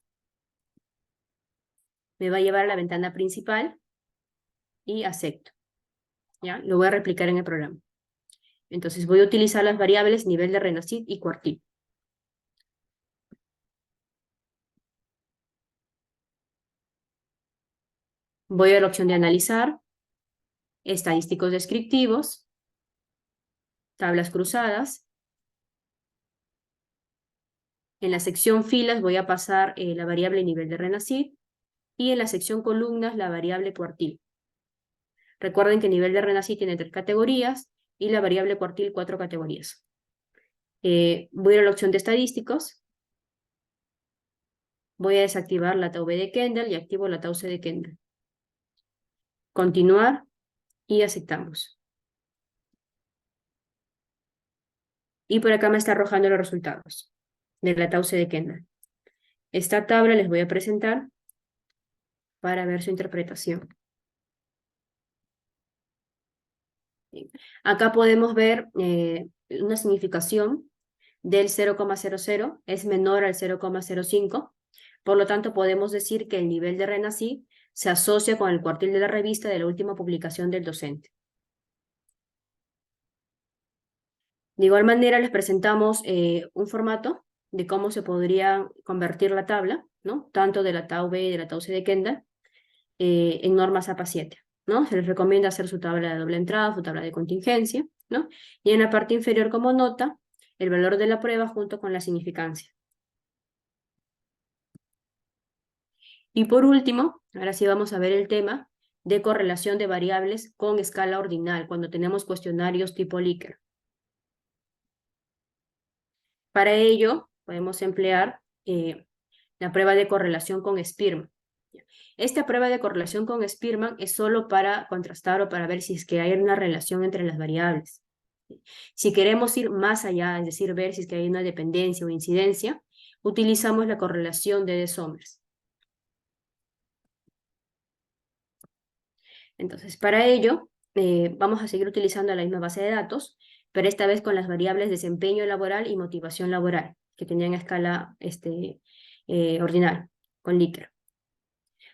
Me va a llevar a la ventana principal y acepto. ¿Ya? Lo voy a replicar en el programa. Entonces voy a utilizar las variables nivel de RENACID y cuartil. Voy a la opción de analizar, estadísticos descriptivos, tablas cruzadas. En la sección filas voy a pasar la variable nivel de RENACID y en la sección columnas la variable cuartil. Recuerden que el nivel de RENACID tiene 3 categorías y la variable cuartil 4 categorías. Voy a ir a la opción de estadísticos. Voy a desactivar la TAUB de Kendall y activo la tauce de Kendall. Continuar y aceptamos. Y por acá me está arrojando los resultados de la tauce de Kendall. Esta tabla les voy a presentar para ver su interpretación. Acá podemos ver una significación del 0,00 es menor al 0,05. Por lo tanto, podemos decir que el nivel de RENACID se asocia con el cuartil de la revista de la última publicación del docente. De igual manera, les presentamos un formato de cómo se podría convertir la tabla, ¿no? Tanto de la TAUB y de la tauce de Kendall, en normas APA 7, ¿no? Se les recomienda hacer su tabla de doble entrada, su tabla de contingencia, ¿no? Y en la parte inferior como nota, el valor de la prueba junto con la significancia. Y por último, ahora sí vamos a ver el tema de correlación de variables con escala ordinal, cuando tenemos cuestionarios tipo Likert. Para ello, podemos emplear la prueba de correlación con Spearman. Esta prueba de correlación con Spearman es solo para contrastar o para ver si es que hay una relación entre las variables. Si queremos ir más allá, es decir, ver si es que hay una dependencia o incidencia, utilizamos la correlación de De Somers. Entonces, para ello, vamos a seguir utilizando la misma base de datos, pero esta vez con las variables desempeño laboral y motivación laboral, que tenían escala ordinal, con Likert.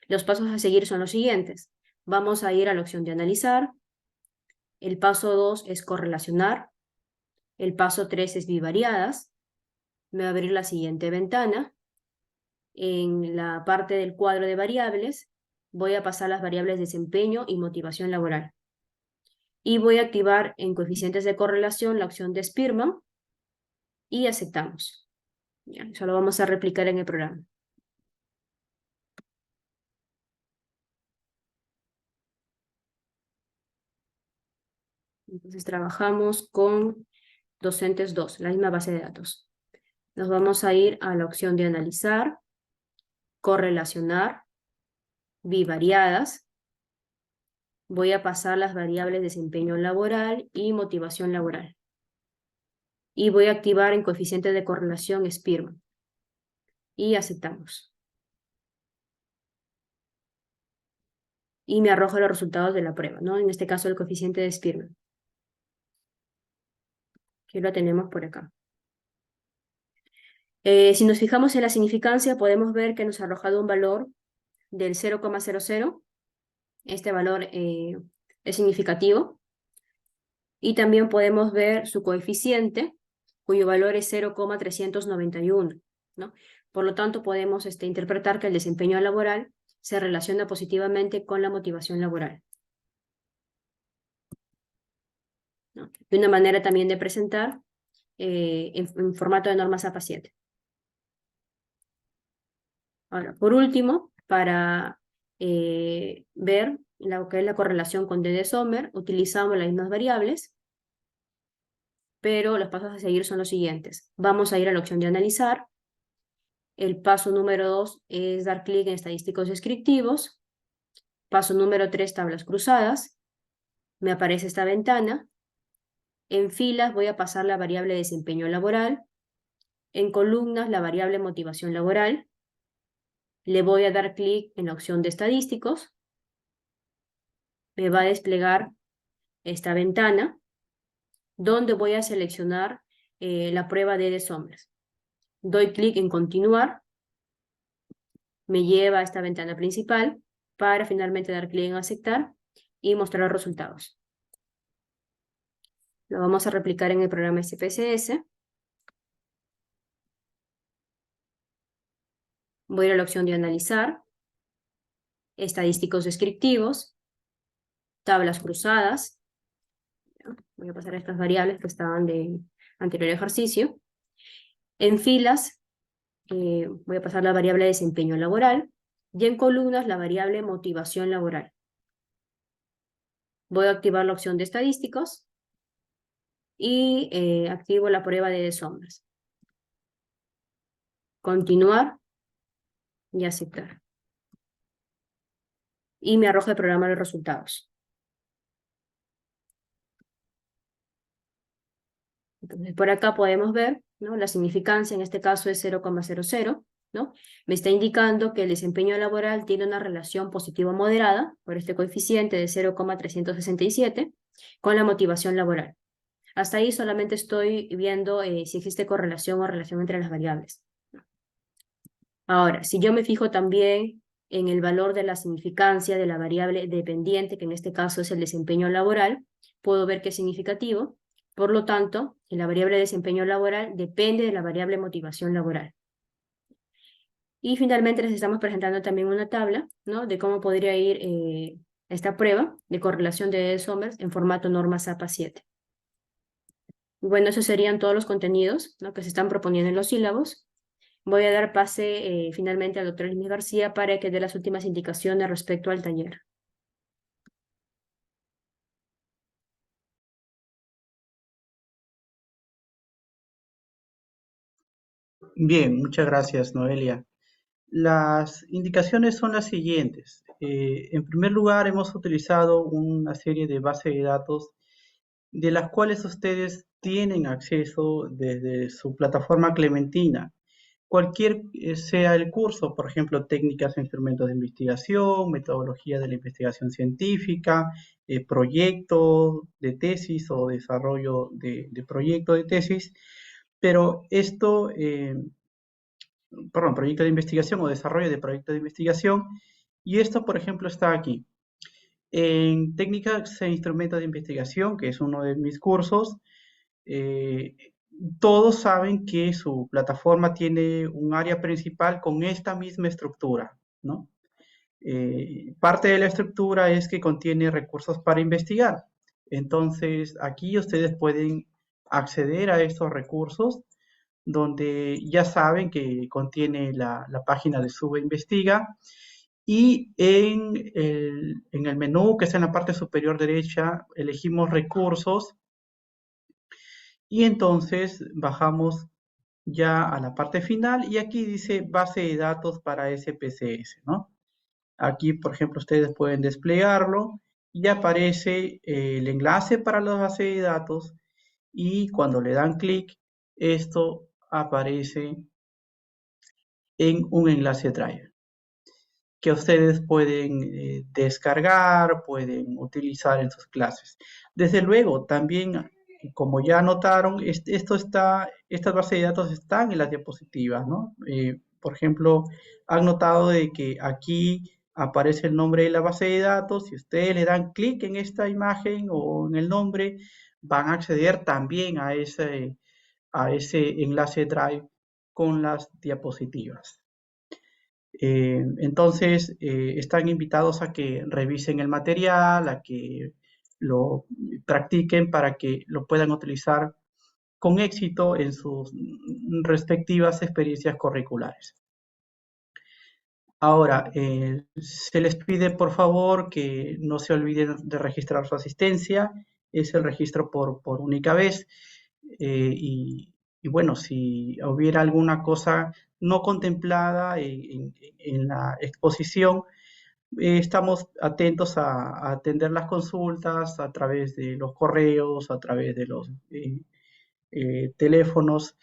Los pasos a seguir son los siguientes. Vamos a ir a la opción de analizar. El paso 2 es correlacionar. El paso 3 es bivariadas. Me va a abrir la siguiente ventana. En la parte del cuadro de variables, voy a pasar las variables desempeño y motivación laboral. Y voy a activar en coeficientes de correlación la opción de Spearman y aceptamos. Ya, eso lo vamos a replicar en el programa. Entonces trabajamos con docentes 2, la misma base de datos. Nos vamos a ir a la opción de analizar, correlacionar, bivariadas. Voy a pasar las variables desempeño laboral y motivación laboral. y voy a activar en coeficiente de correlación Spearman. Y aceptamos. Y me arroja los resultados de la prueba, ¿no? En este caso el coeficiente de Spearman. Que lo tenemos por acá. Si nos fijamos en la significancia, podemos ver que nos ha arrojado un valor del 0,00. Este valor es significativo. Y también podemos ver su coeficiente, cuyo valor es 0,391, ¿no? Por lo tanto, podemos interpretar que el desempeño laboral se relaciona positivamente con la motivación laboral, ¿no? Y una manera también de presentar en formato de normas APA 7. Ahora, por último, para ver lo que es la correlación con D de Sommer, utilizamos las mismas variables, pero los pasos a seguir son los siguientes. Vamos a ir a la opción de analizar. El paso número 2 es dar clic en estadísticos descriptivos. Paso número 3, tablas cruzadas. Me aparece esta ventana. En filas voy a pasar la variable desempeño laboral. En columnas la variable motivación laboral. Le voy a dar clic en la opción de estadísticos. Me va a desplegar esta ventana, donde voy a seleccionar la prueba de sombras. Doy clic en continuar. Me lleva a esta ventana principal para finalmente dar clic en aceptar y mostrar los resultados. Lo vamos a replicar en el programa SPSS. Voy a ir a la opción de analizar, estadísticos descriptivos, tablas cruzadas. Voy a pasar a estas variables que estaban de anterior ejercicio. En filas, voy a pasar la variable desempeño laboral y en columnas la variable motivación laboral. Voy a activar la opción de estadísticos y activo la prueba de sombras. Continuar y aceptar. Y me arroja el programa los resultados. Entonces, por acá podemos ver, ¿no? La significancia en este caso es 0,00, ¿no? Me está indicando que el desempeño laboral tiene una relación positiva moderada por este coeficiente de 0,367 con la motivación laboral. Hasta ahí solamente estoy viendo si existe correlación o relación entre las variables. Ahora, si yo me fijo también en el valor de la significancia de la variable dependiente, que en este caso es el desempeño laboral, puedo ver que es significativo. Por lo tanto, la variable desempeño laboral depende de la variable motivación laboral. Y finalmente les estamos presentando también una tabla, ¿no? De cómo podría ir esta prueba de correlación de Somers en formato normas APA 7. Bueno, esos serían todos los contenidos, ¿no? Que se están proponiendo en los sílabos. Voy a dar pase finalmente al doctor Luis García para que dé las últimas indicaciones respecto al taller.
Bien, muchas gracias, Noelia. Las indicaciones son las siguientes. En primer lugar, hemos utilizado una serie de bases de datos de las cuales ustedes tienen acceso desde su plataforma Clementina. Cualquier sea el curso, por ejemplo, técnicas e instrumentos de investigación, metodología de la investigación científica, proyectos de tesis o desarrollo de proyecto de tesis, pero esto, perdón, proyecto de investigación o desarrollo de proyecto de investigación, y esto, por ejemplo, está aquí. En técnicas e instrumentos de investigación, que es uno de mis cursos, eh, todos saben que su plataforma tiene un área principal con esta misma estructura, ¿no? Parte de la estructura es que contiene recursos para investigar. Entonces, aquí ustedes pueden acceder a estos recursos donde ya saben que contiene la página de Sube Investiga y en el menú que está en la parte superior derecha elegimos recursos y entonces bajamos ya a la parte final y aquí dice base de datos para SPSS, ¿no? Aquí, por ejemplo, ustedes pueden desplegarlo y aparece el enlace para la base de datos y cuando le dan clic esto aparece en un enlace Drive que ustedes pueden descargar, pueden utilizar en sus clases. Desde luego, también, como ya notaron, estas bases de datos están en las diapositivas, ¿no? Por ejemplo, han notado de que aquí aparece el nombre de la base de datos. Si ustedes le dan clic en esta imagen o en el nombre, van a acceder también a ese enlace Drive con las diapositivas. Entonces, están invitados a que revisen el material, a que lo practiquen para que lo puedan utilizar con éxito en sus respectivas experiencias curriculares. Ahora, se les pide por favor que no se olviden de registrar su asistencia. Es el registro por única vez. Y bueno, si hubiera alguna cosa no contemplada en la exposición, estamos atentos a atender las consultas a través de los correos, a través de los teléfonos.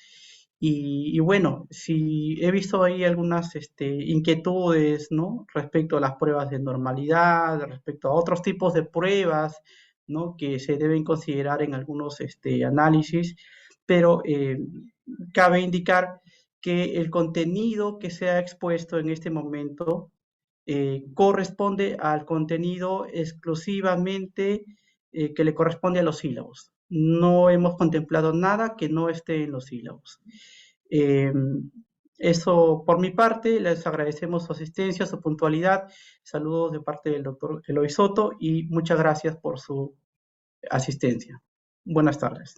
Y bueno, si he visto ahí algunas inquietudes, ¿no? Respecto a las pruebas de normalidad, respecto a otros tipos de pruebas, ¿no? Que se deben considerar en algunos análisis, pero cabe indicar que el contenido que se ha expuesto en este momento corresponde al contenido exclusivamente que le corresponde a los sílabos. No hemos contemplado nada que no esté en los sílabos. Eh, Eso por mi parte, les agradecemos su asistencia, su puntualidad. Saludos de parte del doctor Eloy Soto y muchas gracias por su asistencia. Buenas tardes.